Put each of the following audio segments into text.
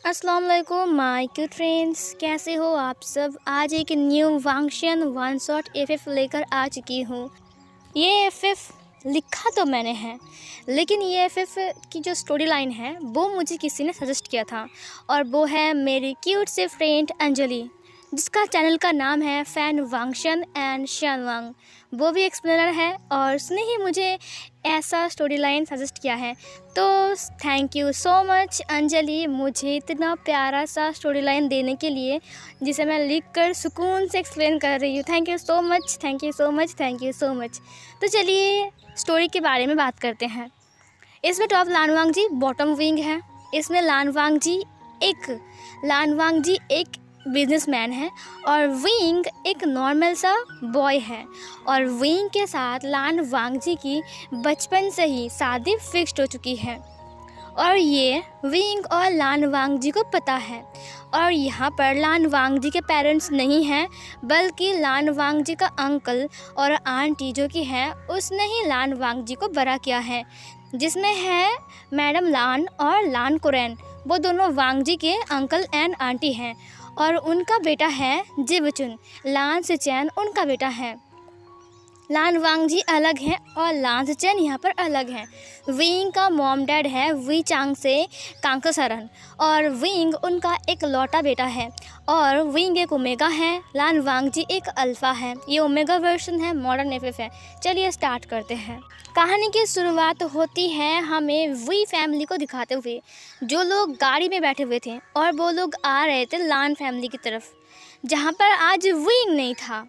अस्सलाम वालेकुम my cute friends, कैसे हो आप सब। आज एक न्यू वांगशन वन शॉट एफएफ लेकर आ चुकी हूँ। ये एफएफ लिखा तो मैंने है, लेकिन ये एफएफ की जो स्टोरी लाइन है वो मुझे किसी ने सजेस्ट किया था, और वो है मेरी क्यूट से फ्रेंड अंजलि, जिसका चैनल का नाम है फैन वांगशन एंड शानवांग। वो भी एक्सप्लेनर है और उसने ही मुझे ऐसा स्टोरी लाइन सजेस्ट किया है। तो thank you so much Anjali, मुझे इतना प्यारा सा स्टोरी लाइन देने के लिए, जिसे मैं लिख कर सुकून से एक्सप्लेन कर रही हूँ। Thank you so much, thank you so much, thank you so much. तो चलिए स्टोरी के बारे में बात करते हैं। इसमें टॉप लानवांग जी बॉटम विंग है। इसमें लानवांग जी एक बिजनेसमैन है और विंग एक नॉर्मल सा बॉय है। और विंग के साथ लानवांग जी की बचपन से ही शादी फिक्स्ड हो चुकी है, और ये विंग और लानवांग जी को पता है। और यहाँ पर लानवांग जी के पेरेंट्स नहीं हैं, बल्कि लानवांग जी का अंकल और आंटी जो कि है, उसने ही लानवांग जी को बड़ा किया है, जिसमें है मैडम लान और लान कुरैन। वो दोनों वांग जी के अंकल एंड आंटी हैं, और उनका बेटा है जिवचुन। लान से चैन उनका बेटा है। लान वांग जी अलग हैं और लान से चैन यहाँ पर अलग हैं। विंग का मॉम डैड है वी चांग से कांकसरन, और विंग उनका एक लौटा बेटा है। और विंग एक ओमेगा है, लान वांग जी एक अल्फ़ा है। ये ओमेगा वर्जन है, मॉडर्न एफएफ है। चलिए स्टार्ट करते हैं। कहानी की शुरुआत होती है हमें वी फैमिली को दिखाते हुए, जो लोग गाड़ी में बैठे हुए थे और वो लोग आ रहे थे लान फैमिली की तरफ, जहाँ पर आज विंग नहीं था।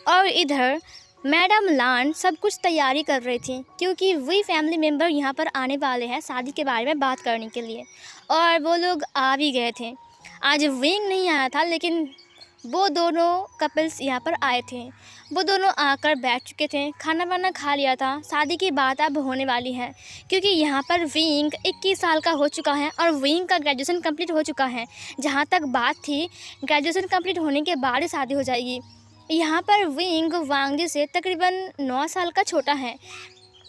और इधर मैडम लान सब कुछ तैयारी कर रही थी, क्योंकि वी फैमिली मेम्बर यहाँ पर आने वाले हैं शादी के बारे में बात करने के लिए। और वो लोग आ भी गए थे। आज विंग नहीं आया था, लेकिन वो दोनों कपल्स यहाँ पर आए थे। वो दोनों आकर बैठ चुके थे, खाना वाना खा लिया था। शादी की बात अब होने वाली है, क्योंकि यहाँ पर विंग 21 साल का हो चुका है और विंग का ग्रेजुएशन कंप्लीट हो चुका है। जहाँ तक बात थी, ग्रेजुएशन कंप्लीट होने के बाद ही शादी हो जाएगी। यहाँ पर विंग वांग जी से तकरीबन 9 साल का छोटा है।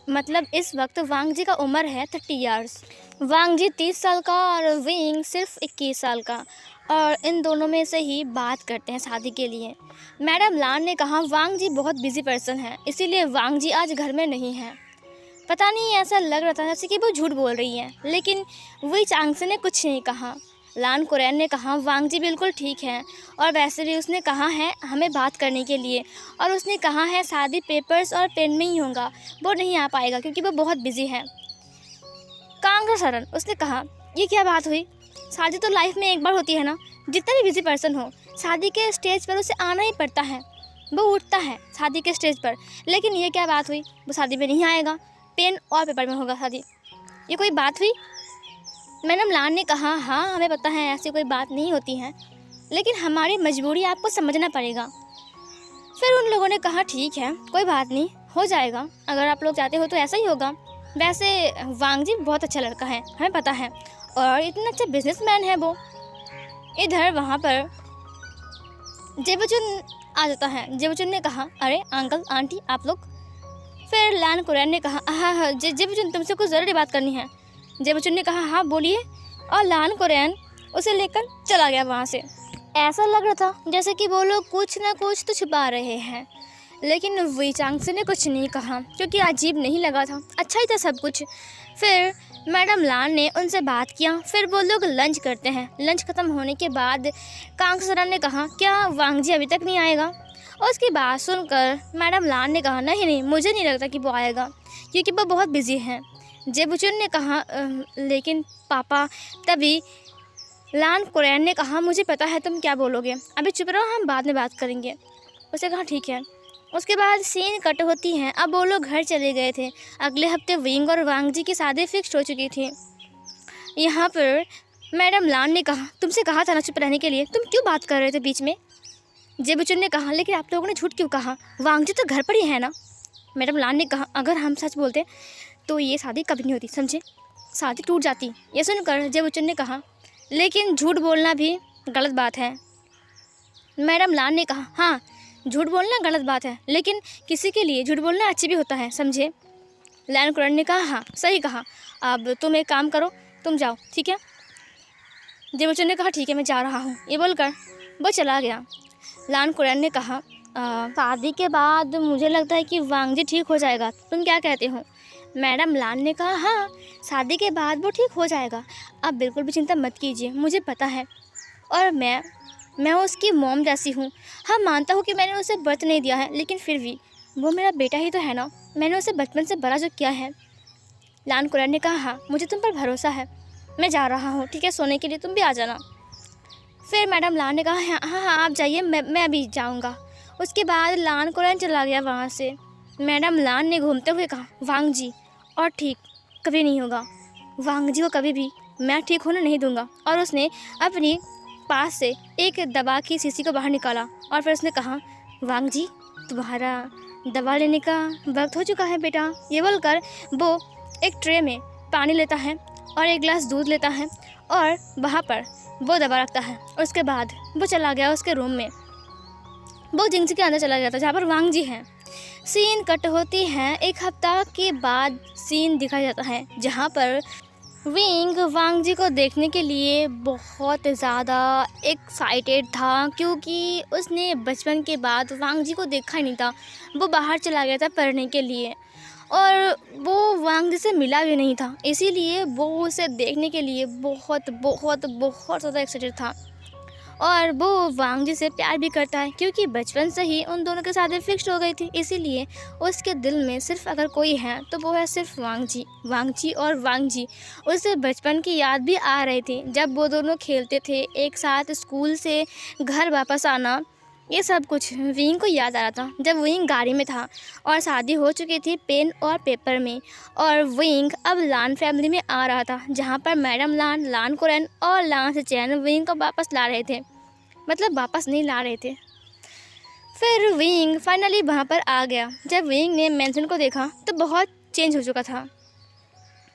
मतलब इस वक्त वांग जी का उम्र है 30 ईयर्स। वांग जी 30 साल का और विंग सिर्फ 21 साल का। और इन दोनों में से ही बात करते हैं शादी के लिए। मैडम लान ने कहा वांग जी बहुत बिजी पर्सन है, इसीलिए वांग जी आज घर में नहीं है। पता नहीं, ऐसा लग रहा था जैसे कि वो झूठ बोल रही है, लेकिन वी चांगसे ने कुछ नहीं कहा। लान कुरैन ने कहा वांग जी बिल्कुल ठीक है, और वैसे भी उसने कहा है हमें बात करने के लिए, और उसने कहा है शादी पेपर्स और पेन में ही होगा, वो नहीं आ पाएगा क्योंकि वो बहुत बिजी है। कांग्रेस सरन उसने कहा ये क्या बात हुई, शादी तो लाइफ में एक बार होती है ना, जितना भी बिजी पर्सन हो शादी के स्टेज पर उसे आना ही पड़ता है। वो उठता है शादी के स्टेज पर, लेकिन ये क्या बात हुई, वो शादी में नहीं आएगा, पेन और पेपर में होगा शादी, ये कोई बात हुई। मैडम लान ने कहा हाँ हमें पता है ऐसी कोई बात नहीं होती है, लेकिन हमारी मजबूरी आपको समझना पड़ेगा। फिर उन लोगों ने कहा ठीक है कोई बात नहीं, हो जाएगा, अगर आप लोग चाहते हो तो ऐसा ही होगा। वैसे वांग जी बहुत अच्छा लड़का है, हमें पता है, और इतना अच्छा बिजनेसमैन है वो। इधर वहाँ पर जेबुचुन आ जाता है। जेबुचुन ने कहा अरे अंकल आंटी आप लोग। फिर लान कुरैन ने कहा हाँ जेबुचुन तुमसे कुछ ज़रूरी बात करनी है। जेबुचुन ने कहा हाँ बोलिए, और लान कुरैन उसे लेकर चला गया वहाँ से। ऐसा लग रहा था जैसे कि वो लोग कुछ ना कुछ तो छुपा रहे हैं, लेकिन वी चांगसे ने कुछ नहीं कहा, क्योंकि अजीब नहीं लगा था, अच्छा ही था सब कुछ। फिर मैडम लान ने उनसे बात किया। फिर वो लोग लंच करते हैं। लंच ख़त्म होने के बाद कांगसरन ने कहा क्या वांग जी अभी तक नहीं आएगा। और उसकी बात सुनकर मैडम लान ने कहा नहीं मुझे नहीं लगता कि वो आएगा, क्योंकि वो बहुत बिजी हैं। जेबुचुन ने कहा लेकिन पापा। तभी लान कुरैन ने कहा मुझे पता है तुम क्या बोलोगे, अभी चुप रहो, हम बाद में बात करेंगे। उसे कहा ठीक है। उसके बाद सीन कट होती हैं। अब वो लोग घर चले गए थे। अगले हफ्ते विंग और वांग जी की शादी फिक्स हो चुकी थी। यहाँ पर मैडम लान ने कहा तुमसे कहा था ना चुप रहने के लिए, तुम क्यों बात कर रहे थे बीच में। जेबुचुन ने कहा लेकिन आप लोगों ने झूठ क्यों कहा, वांग जी तो घर पर ही है ना। मैडम लान ने कहा अगर हम सच बोलते तो ये शादी कभी नहीं होती, समझे, शादी टूट जाती। ये सुनकर जेबुचुन ने कहा लेकिन झूठ बोलना भी गलत बात है। मैडम लान ने कहा हाँ झूठ बोलना गलत बात है, लेकिन किसी के लिए झूठ बोलना अच्छी भी होता है, समझे। लान कुरैन ने कहा हाँ सही कहा, अब तुम एक काम करो, तुम जाओ ठीक है। जिमुचन ने कहा ठीक है मैं जा रहा हूँ, ये बोलकर वो चला गया। लान कुरैन ने कहा शादी के बाद मुझे लगता है कि वांगजी ठीक हो जाएगा, तुम क्या कहते हो? मैडम लान ने कहा हाँ, शादी के बाद वो ठीक हो जाएगा, आप बिल्कुल भी चिंता मत कीजिए, मुझे पता है। और मैं उसकी मॉम जैसी हूँ। हाँ मानता हूँ कि मैंने उसे बर्थ नहीं दिया है, लेकिन फिर भी वो मेरा बेटा ही तो है ना, मैंने उसे बचपन से बड़ा जो किया है। लान कुरैन ने कहा हाँ मुझे तुम पर भरोसा है, मैं जा रहा हूँ, ठीक है सोने के लिए तुम भी आ जाना। फिर मैडम लान ने कहा हाँ हाँ आप जाइए, मैं अभी जाऊँगा। उसके बाद लान कुरैन चला गया वहाँ से। मैडम लान ने घूमते हुए कहा वांगजी और ठीक कभी नहीं होगा, वांगजी को कभी भी मैं ठीक होने नहीं दूंगा। और उसने अपनी पास से एक दवा की शीशी को बाहर निकाला और फिर उसने कहा वांगजी तुम्हारा दवा लेने का वक्त हो चुका है बेटा। ये बोलकर वो एक ट्रे में पानी लेता है और एक गिलास दूध लेता है और वहाँ पर वो दवा रखता है। उसके बाद वो चला गया उसके रूम में, वो जिंगसी के अंदर चला गया था जहाँ पर वांगजी हैं। सीन कट होती है, एक हफ्ता के बाद सीन दिखाया जाता है जहाँ पर विंग वांगजी को देखने के लिए बहुत ज़्यादा एक्साइटेड था, क्योंकि उसने बचपन के बाद वांगजी को देखा ही नहीं था। वो बाहर चला गया था पढ़ने के लिए और वो वांगजी से मिला भी नहीं था, इसीलिए वो उसे देखने के लिए बहुत बहुत बहुत ज़्यादा एक्साइटेड था। और वो वांगजी से प्यार भी करता है, क्योंकि बचपन से ही उन दोनों की शादी फिक्स हो गई थी, इसीलिए उसके दिल में सिर्फ अगर कोई है तो वो है सिर्फ वांगजी और वांगजी उसे बचपन की याद भी आ रही थी, जब वो दोनों खेलते थे एक साथ, स्कूल से घर वापस आना, ये सब कुछ विंग को याद आ रहा था जब विंग गाड़ी में था और शादी हो चुकी थी पेन और पेपर में। और विंग अब लान फैमिली में आ रहा था जहाँ पर मैडम लान, लान कुरैन और लान से चैन विंग को वापस ला रहे थे, मतलब वापस नहीं ला रहे थे। फिर विंग फाइनली वहाँ पर आ गया। जब विंग ने मेंशन को देखा तो बहुत चेंज हो चुका था।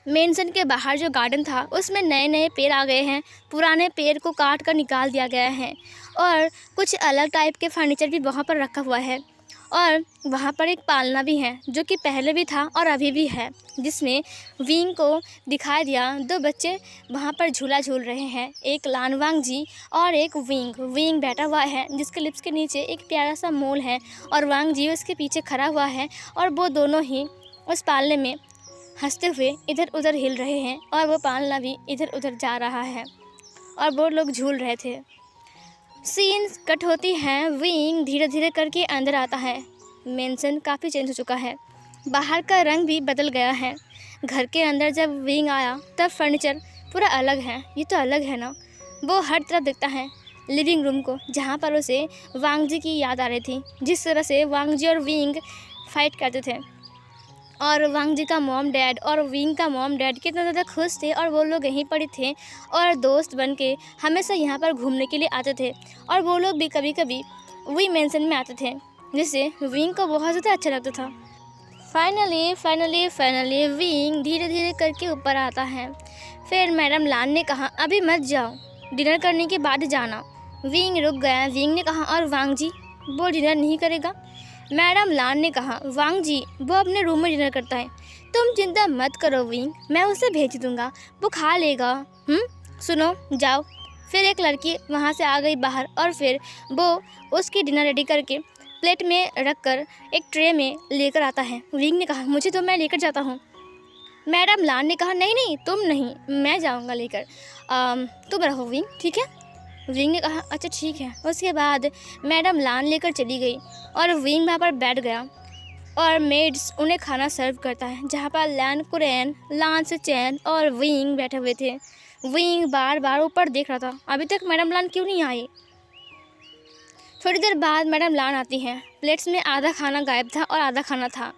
मेंशन के बाहर जो गार्डन था उसमें नए नए पेड़ आ गए हैं, पुराने पेड़ को काट कर निकाल दिया गया है और कुछ अलग टाइप के फर्नीचर भी वहाँ पर रखा हुआ है। और वहाँ पर एक पालना भी है जो कि पहले भी था और अभी भी है, जिसमें विंग को दिखाई दिया दो बच्चे वहाँ पर झूला झूल रहे हैं, एक लान वांगजी और एक विंग बैठा हुआ है जिसके लिप्स के नीचे एक प्यारा सा मोल है और वांगजी उसके पीछे खड़ा हुआ है और वो दोनों ही उस पालने में हंसते हुए इधर उधर हिल रहे हैं और वो पालना भी इधर उधर जा रहा है और वो लोग झूल रहे थे। सीन कट होती है, विंग धीरे धीरे करके अंदर आता है। मेंशन काफ़ी चेंज हो चुका है, बाहर का रंग भी बदल गया है। घर के अंदर जब विंग आया तब फर्नीचर पूरा अलग है, ये तो अलग है ना। वो हर तरफ देखता है लिविंग रूम को, जहाँ पर उसे वांगजी की याद आ रही थी, जिस तरह से वांगजी और विंग फाइट करते थे और वांगजी का मॉम डैड और विंग का मॉम डैड कितना ज़्यादा खुश थे और वो लोग यहीं पर ही थे और दोस्त बन के हमेशा यहाँ पर घूमने के लिए आते थे और वो लोग भी कभी कभी वही मेंशन में आते थे, जिससे विंग को बहुत ज़्यादा अच्छा लगता था। फाइनली विंग धीरे धीरे करके ऊपर आता है। फिर मैडम लान ने कहा अभी मत जाओ, डिनर करने के बाद जाना। विंग रुक गया। विंग ने कहा और वांगजी वो डिनर नहीं करेगा? मैडम लान ने कहा वांगजी वो अपने रूम में डिनर करता है, तुम चिंता मत करो विंग, मैं उसे भेज दूंगा, वो खा लेगा। सुनो जाओ। फिर एक लड़की वहाँ से आ गई बाहर और फिर वो उसकी डिनर रेडी करके प्लेट में रखकर एक ट्रे में लेकर आता है। विंग ने कहा मुझे तो मैं लेकर जाता हूँ। मैडम लान ने कहा नहीं तुम नहीं, मैं जाऊँगा लेकर, तुम रहो विंग, ठीक है। विंग ने कहा अच्छा ठीक है। उसके बाद मैडम लान लेकर चली गई और विंग वहाँ पर बैठ गया और मेड्स उन्हें खाना सर्व करता है, जहाँ पर लान कुरैन, लान से चैन और विंग बैठे हुए थे। विंग बार बार ऊपर देख रहा था, अभी तक मैडम लान क्यों नहीं आई। थोड़ी देर बाद मैडम लान आती हैं। प्लेट्स में आधा खाना गायब था और आधा खाना था।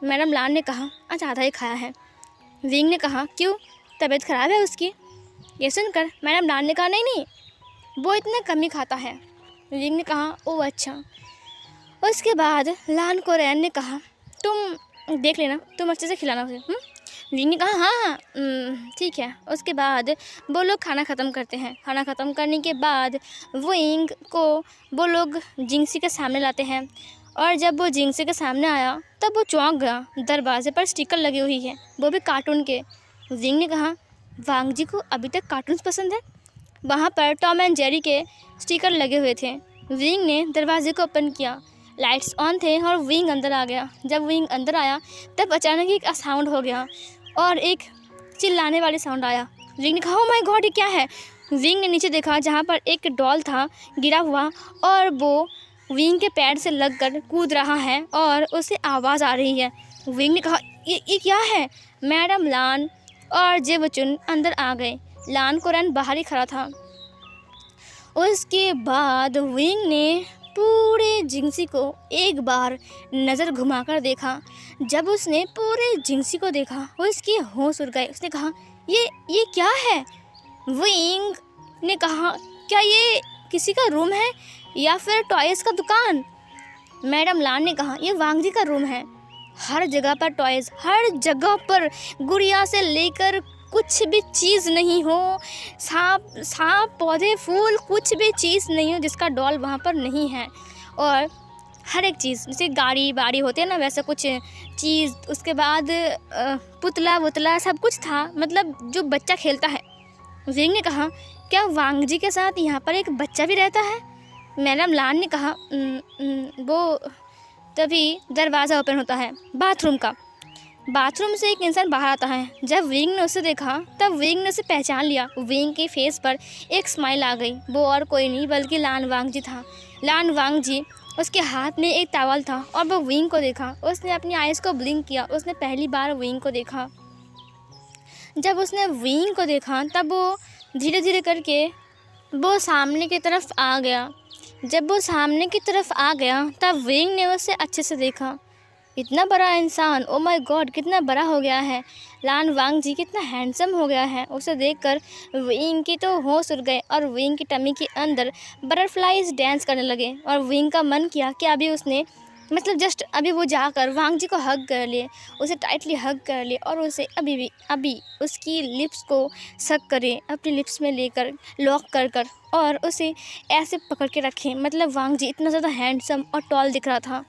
मैडम लान ने कहा अच्छा आधा ही खाया है। विंग ने कहा क्यों, तबीयत ख़राब है उसकी? ये सुनकर मैडम लान ने कहा नहीं वो इतना कम ही खाता है। विंग ने कहा ओह अच्छा। उसके बाद लान कुरैन ने कहा तुम देख लेना, तुम अच्छे से खिलाना उसे। विंग ने कहा हाँ ठीक है। उसके बाद वो लोग खाना ख़त्म करते हैं। खाना ख़त्म करने के बाद विंग को वो लोग जिंगसी के सामने लाते हैं और जब वो जिंगसी के सामने आया तब वो चौंक गया। दरवाजे पर स्टिकर लगी हुई है, वो भी कार्टून के। विंग ने कहा वांगजी को अभी तक कार्टून्स पसंद है? वहाँ पर टॉम एंड जेरी के स्टिकर लगे हुए थे। विंग ने दरवाजे को ओपन किया। लाइट्स ऑन थे और विंग अंदर आ गया। जब विंग अंदर आया तब अचानक एक साउंड हो गया और एक चिल्लाने वाली साउंड आया। विंग ने कहा, ओह माय गॉड, ये क्या है? विंग ने नीचे देखा जहाँ पर एक डॉल था गिरा हुआ और वो विंग के पैर से लगकर कूद रहा है और उसे आवाज़ आ रही है। विंग ने कहा, ये क्या है? मैडम लान और जेवचुन अंदर आ गए। लान कोरन बाहर ही खड़ा था। उसके बाद विंग ने पूरे जिंगसी को एक बार नज़र घुमाकर देखा। जब उसने पूरे जिंगसी को देखा उसके होश उड़ गए। उसने कहा, ये क्या है? विंग ने कहा, क्या ये किसी का रूम है या फिर टॉयज़ का दुकान? मैडम लान ने कहा, ये वांगजी का रूम है। हर जगह पर टॉयज़, हर जगह पर गुड़िया से लेकर कुछ भी चीज़ नहीं हो, सांप पौधे फूल, कुछ भी चीज़ नहीं हो जिसका डॉल वहाँ पर नहीं है। और हर एक चीज़ जैसे गाड़ी बाड़ी होते हैं ना, वैसा कुछ चीज़। उसके बाद पुतला वुतला सब कुछ था, मतलब जो बच्चा खेलता है। विंग ने कहा, क्या वांगजी के साथ यहाँ पर एक बच्चा भी रहता है? मैडम लान ने कहा, वो तभी दरवाज़ा ओपन होता है बाथरूम का। बाथरूम से एक इंसान बाहर आता है। जब विंग ने उसे देखा तब विंग ने उसे पहचान लिया। विंग के फेस पर एक स्माइल आ गई। वो और कोई नहीं बल्कि लान वांगजी था। लान वांगजी, उसके हाथ में एक टॉवल था और वो विंग को देखा। उसने अपनी आइज़ को ब्लिंक किया। उसने पहली बार विंग को देखा। जब उसने विंग को देखा तब वो धीरे धीरे करके वो सामने की तरफ आ गया। जब वो सामने की तरफ आ गया तब विंग ने उसे अच्छे से देखा। इतना बड़ा इंसान, ओ माय गॉड, कितना बड़ा हो गया है। लान वांगजी कितना हैंडसम हो गया है। उसे देखकर विंग की तो होश उड़ गए और विंग की टमी के अंदर बटरफ्लाइज डांस करने लगे। और विंग का मन किया कि अभी उसने जस्ट अभी वो जाकर वांगजी को हग कर लिए, उसे टाइटली हग कर लिए और उसे अभी उसकी लिप्स को सक करे, अपनी लिप्स में लेकर लॉक कर और उसे ऐसे पकड़ के रखें। वांगजी इतना ज़्यादा हैंडसम और टॉल दिख रहा था।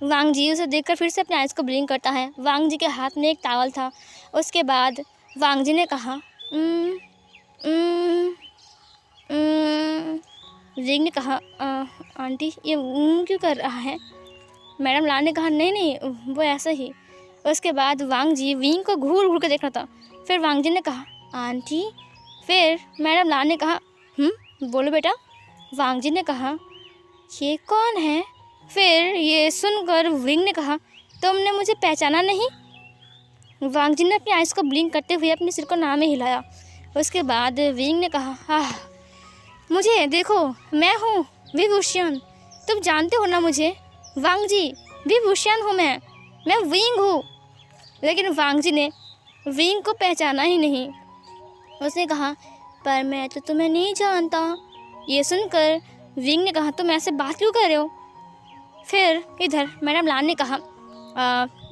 वांगजी उसे देखकर फिर से अपने आइज़ को ब्लिंक करता है। वांगजी के हाथ में एक टॉवल था। उसके बाद वांगजी ने कहा, विंग ने कहा, आंटी ये क्यों कर रहा है? मैडम लान ने कहा, नहीं वो ऐसा ही। उसके बाद वांगजी विंग को घूर घूर कर देख रहा था। फिर वांगजी ने कहा, आंटी। फिर मैडम लान ने कहा, बोलो बेटा। वांगजी ने कहा, ये कौन है? फिर ये सुनकर विंग ने कहा, तुमने मुझे पहचाना नहीं? वांगजी ने अपनी आइज़ को ब्लिंक करते हुए अपने सिर को ना में हिलाया। उसके बाद विंग ने कहा, मुझे देखो, मैं हूँ विभूषण। तुम जानते हो ना मुझे? वांगजी, विभूषण हूँ मैं विंग हूँ। लेकिन वांगजी ने विंग को पहचाना ही नहीं। उसने कहा, पर मैं तो तुम्हें नहीं जानता। ये सुनकर विंग ने कहा, तुम ऐसे बात क्यों कर रहे हो? फिर इधर मैडम लान ने कहा,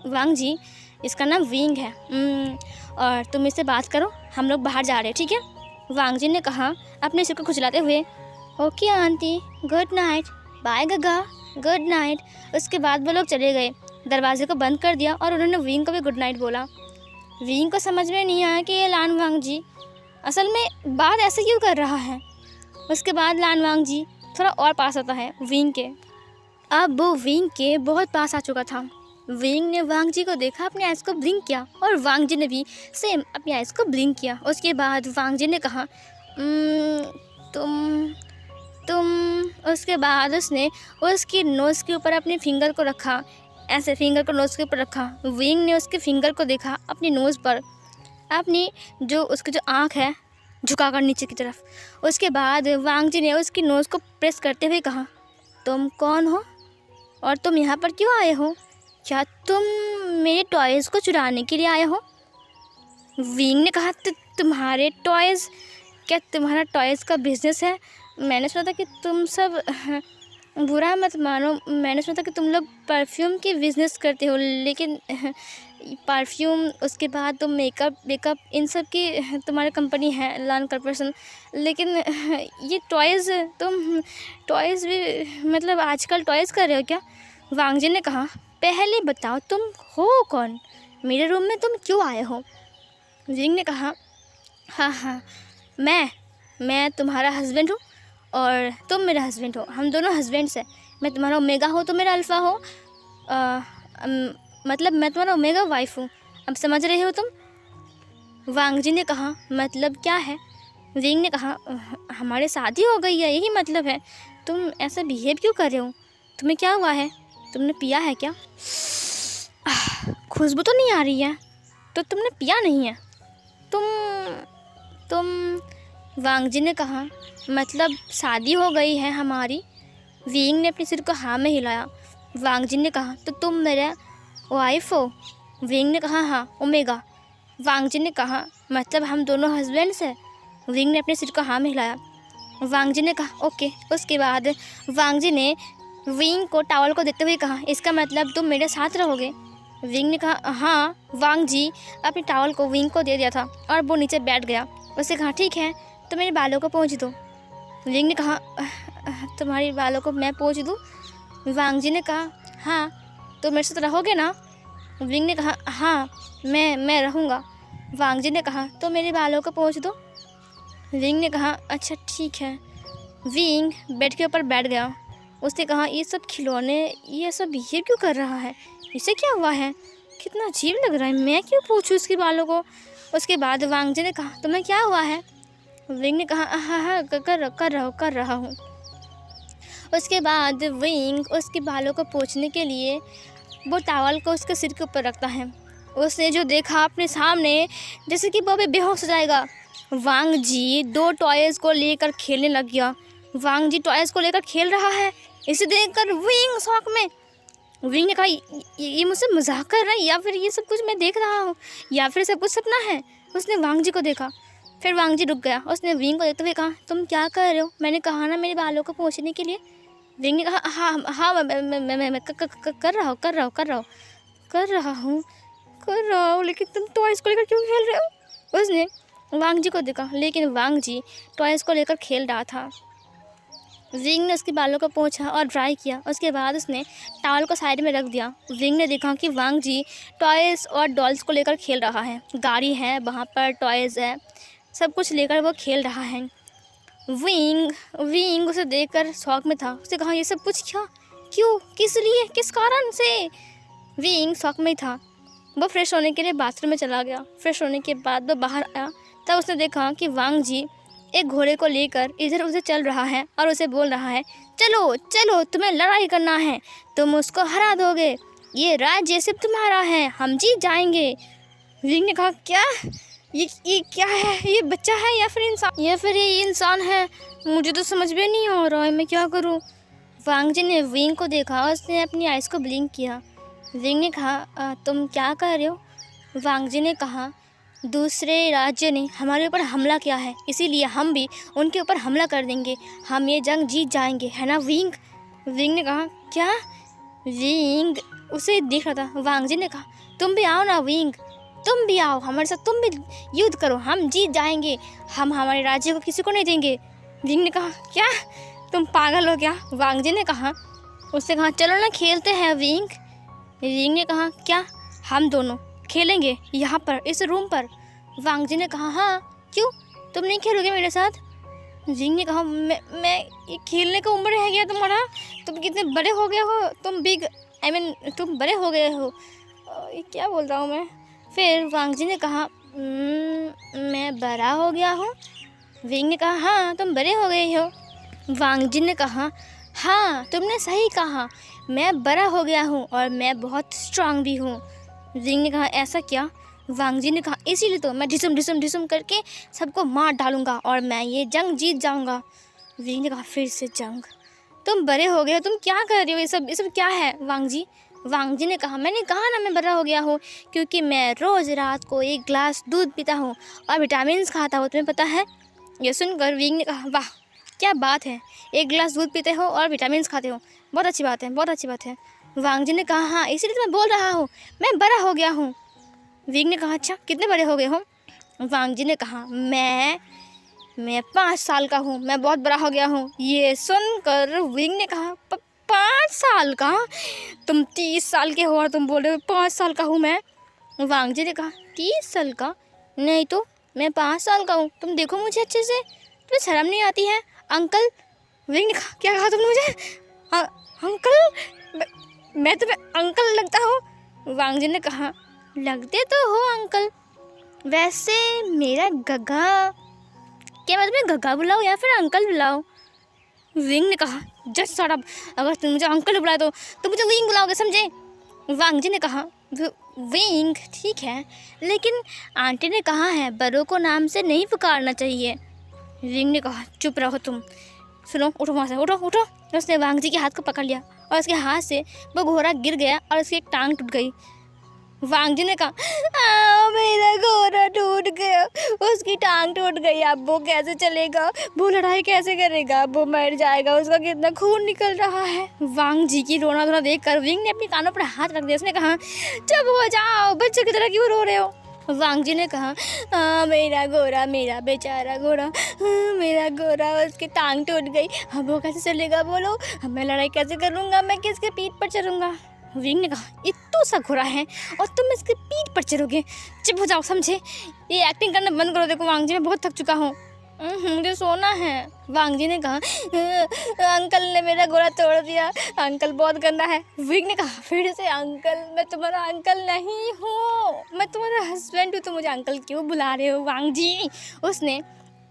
वांगजी, इसका नाम विंग है और तुम इससे बात करो, हम लोग बाहर जा रहे हैं, ठीक है? वांगजी ने कहा अपने सिर को खुजलाते हुए, okay aunty, good night, bye गगा, गुड नाइट। उसके बाद वो लोग चले गए। दरवाजे को बंद कर दिया और उन्होंने विंग को भी गुड नाइट बोला। विंग को समझ में नहीं आया कि ये लान वांगजी असल में बात ऐसे क्यों कर रहा है। उसके बाद लान वांगजी थोड़ा और पास आता है विंग के। अब वो विंग के बहुत पास आ चुका था। विंग ने वांगजी को देखा, अपनी आइज़ को ब्लिंक किया और वांगजी ने भी सेम अपनी आइज़ को ब्लिंक किया। उसके बाद वांगजी ने कहा, तुम। उसके बाद उसने उसकी नोज़ के ऊपर अपने फिंगर को रखा, ऐसे फिंगर को नोज़ के ऊपर रखा। विंग ने उसके फिंगर को देखा अपनी नोज़ पर, अपनी उसकी जो आँख है झुकाकर नीचे की तरफ। उसके बाद वांगजी ने उसकी नोज़ को प्रेस करते हुए कहा, तुम कौन हो और तुम यहाँ पर क्यों आए हो? क्या तुम मेरे टॉयज़ को चुराने के लिए आए हो? विंग ने कहा, तुम्हारे टॉयज़? क्या तुम्हारा टॉयज़ का बिज़नेस है? मैंने सुना था कि तुम सब बुरा मत मानो, मैंने सुना था कि तुम लोग परफ्यूम के बिज़नेस करते हो, लेकिन परफ्यूम, उसके बाद तुम मेकअप इन सब की तुम्हारी कंपनी है लान कॉर्पोरेशन, लेकिन ये टॉयज़, तुम टॉयज़ भी आजकल टॉयज़ कर रहे हो क्या? वांगजी ने कहा, पहले बताओ तुम हो कौन? मेरे रूम में तुम क्यों आए हो? विंग ने कहा, हाँ, मैं तुम्हारा हस्बैंड हूँ और तुम मेरा हस्बैंड हो, हम दोनों हस्बैंड्स हैं। मैं तुम्हारा ओमेगा हो, तुम मेरा अल्फ़ा हो। मतलब मैं तुम्हारा ओमेगा वाइफ हूँ। अब समझ रहे हो तुम? वांग जी ने कहा, मतलब क्या है? विंग ने कहा, हमारी शादी हो गई है, यही मतलब है। तुम ऐसा बिहेव क्यों कर रहे हो? तुम्हें क्या हुआ है? तुमने पिया है क्या? खुशबू तो नहीं आ रही है, तो तुमने पिया नहीं है। तुम वांग जी ने कहा, मतलब शादी हो गई है हमारी। विंग ने अपने सिर को हाँ में हिलाया। वांग जी ने कहा, तो तुम मेरे वाइफ हो? विंग ने कहा, हाँ, ओमेगा। वांग जी ने कहा, मतलब हम दोनों हस्बैंड्स हैं? विंग ने अपने सिर को हाँ में हिलाया। वांग जी ने कहा, ओके। उसके बाद वांग जी ने विंग को टॉवल को देते हुए कहा, इसका मतलब तुम मेरे साथ रहोगे? विंग ने कहा, हाँ। वांग जी अपने टॉवल को विंग को दे दिया था और वो नीचे बैठ गया। उससे कहा, ठीक है, तो मेरे बालों को पोंछ दो। विंग ने कहा, तुम्हारे बालों को मैं पोंछ दूँ? वांग जी ने कहा, हाँ, तो मेरे साथ रहोगे ना? विंग ने कहा, हाँ, मैं रहूँगा। वांग जी ने कहा, तो मेरे बालों को पोंछ दो। विंग ने कहा, अच्छा ठीक है। विंग बेड के ऊपर बैठ गया। उसने कहा, ये सब खिलौने ये सब बिहेव क्यों कर रहा है? इसे क्या हुआ है? कितना अजीब लग रहा है, मैं क्यों पूछूं इसके बालों को? उसके बाद वांग जी ने कहा, तुम्हें क्या हुआ है? विंग ने कहा, हाँ हाँ, कर रहा हूँ। उसके बाद विंग उसके बालों को पोंछने के लिए वो टॉवल को उसके सिर के ऊपर रखता है। उसने जो देखा अपने सामने, जैसे कि वो भी बेहोश हो जाएगा। वांग जी 2 टॉयज़ को लेकर खेलने लग गया। वांग जी टॉयज़ को लेकर खेल रहा है, इसे देखकर विंग शॉक में। विंग ने कहा, ये मुझसे मजाक कर रहा है या फिर ये सब कुछ मैं देख रहा हूँ या फिर सब कुछ सपना है? उसने वांग जी को देखा। फिर वांग जी रुक गया। उसने विंग को देखते हुए कहा, तुम क्या कर रहे हो? मैंने कहा ना मेरे बालों को पोंछने के लिए। विंग ने कहा, हाँ हाँ, मैं कर रहा हूँ, लेकिन तुम टॉयज़ को लेकर क्यों खेल रहे हो? उसने वांग जी को देखा, लेकिन वांग जी टॉयज़ को लेकर खेल रहा था। विंग ने उसके बालों को पोंछा और ड्राई किया। उसके बाद उसने टॉवल को साइड में रख दिया। विंग ने देखा कि वांग जी टॉयज़ और डॉल्स को लेकर खेल रहा है। गाड़ी है वहाँ पर, टॉयज़ है, सब कुछ लेकर वो खेल रहा है। विंग उसे देखकर शौक में था। उसने कहा, ये सब कुछ क्या, क्यों, किस लिए, किस कारण से? विंग शौक में था। वो फ्रेश होने के लिए बाथरूम में चला गया। फ्रेश होने के बाद वो बाहर आया, तब उसने देखा कि वांग जी एक घोड़े को लेकर इधर उधर चल रहा है और उसे बोल रहा है, चलो चलो, तुम्हें लड़ाई करना है, तुम उसको हरा दोगे, ये राज्य सिर्फ तुम्हारा है, हम जीत जाएंगे। विंग ने कहा, क्या ये क्या है? ये बच्चा है या फिर इंसान, या फिर ये इंसान है? मुझे तो समझ में नहीं आ रहा है, मैं क्या करूं? वांग जी ने विंग को देखा, उसने अपनी आइज़ को ब्लिंक किया। विंग ने कहा, तुम क्या कर रहे हो? वांग जी ने कहा, दूसरे राज्य ने हमारे ऊपर हमला किया है, इसीलिए हम भी उनके ऊपर हमला कर देंगे, हम ये जंग जीत जाएंगे, है ना विंग? विंग ने कहा, क्या? विंग उसे देख रहा था। वांग जी ने कहा, तुम भी आओ ना विंग, तुम भी आओ हमारे साथ, तुम भी युद्ध करो, हम जीत जाएंगे, हम हमारे राज्य को किसी को नहीं देंगे। विंग ने कहा, क्या तुम पागल हो क्या? वांग जी ने कहा, उससे कहा, चलो ना खेलते हैं विंग। विंग ने कहा, क्या हम दोनों खेलेंगे यहाँ पर, इस रूम पर? वांग जी ने कहा, हाँ, क्यों, तुम नहीं खेलोगे मेरे साथ? विंग ने कहा, मैं ये खेलने का उम्र है क्या तुम्हारा? तुम कितने बड़े हो गए हो, तुम बिग तुम बड़े हो गए हो। ये क्या बोल रहा हूँ मैं? फिर वांग जी ने कहा, मैं बड़ा हो गया हूँ? विंग ने कहा, हाँ, तुम बड़े हो गए हो। वांग जी ने कहा, हाँ, तुमने सही कहा, मैं बड़ा हो गया हूँ और मैं बहुत स्ट्रांग भी हूँ। विंग ने कहा, ऐसा क्या? वांग जी ने कहा, इसीलिए तो मैं ढिसुम करके सबको मार डालूंगा और मैं ये जंग जीत जाऊंगा। विंग ने कहा, फिर से जंग? तुम बड़े हो गए हो, तुम क्या कर रहे हो? ये सब क्या है वांग जी? वांग जी ने कहा, मैंने कहा ना मैं बड़ा हो गया हूँ, क्योंकि मैं रोज़ रात को 1 गिलास दूध पीता हूँ और विटामिन खाता हूँ, तुम्हें पता है? ये सुनकर विंग ने कहा, वाह, क्या बात है, 1 गिलास दूध पीते हो और विटामिन खाते हो, बहुत अच्छी बात है, बहुत अच्छी बात है। वांग जी ने कहा, हाँ, इसीलिए तो मैं बोल रहा हूँ, मैं बड़ा हो गया हूँ। विंग ने कहा, अच्छा, कितने बड़े हो गए हो? वांग जी ने कहा, मैं 5 साल का हूँ, मैं बहुत बड़ा हो गया हूँ। ये सुनकर विंग ने कहा, 5 साल का? तुम 30 साल के हो और तुम बोल रहे हो 5 साल का हूँ मैं? वांग जी ने कहा, 30 साल का? नहीं तो मैं 5 साल का हूँ, तुम देखो मुझे अच्छे से। तुम्हें शर्म नहीं आती है अंकल? विंग ने कहा, क्या कहा तुमने मुझे? अंकल, मैं तुम्हें अंकल लगता हूँ? वांग जी ने कहा, लगते तो हो अंकल, वैसे मेरा गग्गा। क्या मैं तुम्हें गग्गा बुलाऊँ या फिर अंकल बुलाऊँ? विंग ने कहा, जस्ट शट अप, अगर तुम मुझे अंकल बुलाए तो तुम मुझे विंग बुलाओगे, समझे? वांग जी ने कहा, विंग ठीक है, लेकिन आंटी ने कहा है बड़ों को नाम से नहीं पुकारना चाहिए। विंग ने कहा, चुप रहो तुम। सुनो, उठो वहाँ से, उठो उठो। उसने वांग जी के हाथ को पकड़ लिया और उसके हाथ से वो घोड़ा गिर गया और उसकी एक टांग टूट गई। वांग जी ने कहा, मेरा घोड़ा टूट गया, उसकी टांग टूट गई, अब वो कैसे चलेगा, वो लड़ाई कैसे करेगा, वो मर जाएगा, उसका कितना खून निकल रहा है। वांग जी की रोना धोना देखकर विंग ने अपने कानों पर हाथ रख दिया। उसने कहा, चुप हो जाओ, बच्चे की तरह क्यों रो रहे हो? वांग जी ने कहा, मेरा घोड़ा, मेरा बेचारा घोड़ा, मेरा घोड़ा, उसकी टांग टूट गई, अब वो कैसे चलेगा बोलो, अब मैं लड़ाई कैसे करूँगा, मैं किसके पीठ पर चलूँगा? विंग ने कहा, इतना सा घोड़ा है और तुम इसके पीठ पर चलोगे? चुप हो जाओ, समझे? ये एक्टिंग करना बंद करो। देखो वांग जी, मैं बहुत थक चुका हूँ, मुझे सोना है। वांग जी ने कहा, अंकल ने मेरा घोड़ा तोड़ दिया, अंकल बहुत गंदा है। विंग ने कहा फिर से, अंकल, मैं तुम्हारा अंकल नहीं हूँ, मैं तुम्हारा हस्बैंड हूँ, तो मुझे अंकल क्यों बुला रहे हो वांग जी? उसने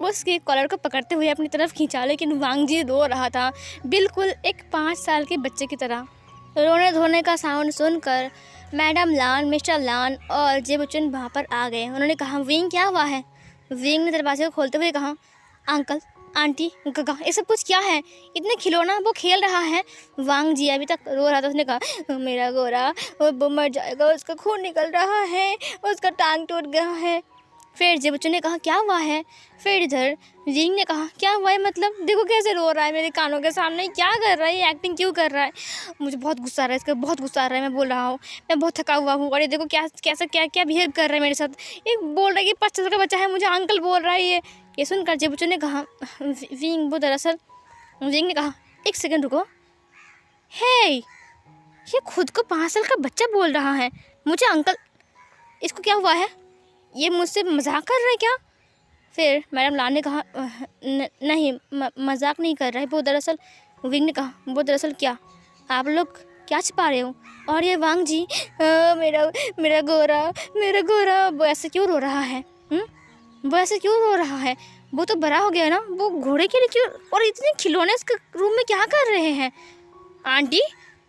उसके कॉलर को पकड़ते हुए अपनी तरफ खींचा, लेकिन वांग जी रो रहा था, बिल्कुल एक 5 साल के बच्चे की तरह। रोने धोने का साउंड सुनकर मैडम लान, मिस्टर लान और जे बच्चन वहाँ पर आ गए। उन्होंने कहा, विंग क्या हुआ है? विंग ने दरवाजे को खोलते हुए कहा, अंकल, आंटी, गगा, ये सब कुछ क्या है? इतने खिलौना, वो खेल रहा है। वांग जी अभी तक रो रहा था। उसने कहा, मेरा गोरा, वो मर जाएगा, उसका खून निकल रहा है, उसका टांग टूट गया है। फिर जे बच्चों ने कहा, क्या हुआ है? फिर इधर विंग ने कहा, क्या हुआ है मतलब? देखो कैसे रो रहा है मेरे कानों के सामने, क्या कर रहा है, ये एक्टिंग क्यों कर रहा है? मुझे बहुत गुस्सा आ रहा है, इसका बहुत गुस्सा आ रहा है, मैं बोल रहा हूँ, मैं बहुत थका हुआ हूँ, और ये देखो क्या कैसा क्या क्या बिहेव कर रहा है मेरे साथ। ये बोल रहा है कि 5 साल का बच्चा है, मुझे अंकल बोल रहा है। ये सुनकर जे बच्चों ने कहा, विंग, वो दरअसल, विंग ने कहा, एक सेकेंड रुको, हे, ये खुद को 5 साल का बच्चा बोल रहा है, मुझे अंकल, इसको क्या हुआ है? ये मुझसे मजाक कर रहा है क्या? फिर मैडम लान ने कहा, नहीं, मजाक नहीं कर रहा है वो दरअसल। विंग ने कहा, वो दरअसल क्या? आप लोग क्या छिपा रहे हो? और ये वांग जी, मेरा मेरा गोरा, वो ऐसे क्यों रो रहा है? वो ऐसे क्यों रो रहा है? वो तो बड़ा हो गया ना, वो घोड़े के लिए क्यों? और इतने खिलौने इसके रूम में क्या कर रहे हैं? आंटी,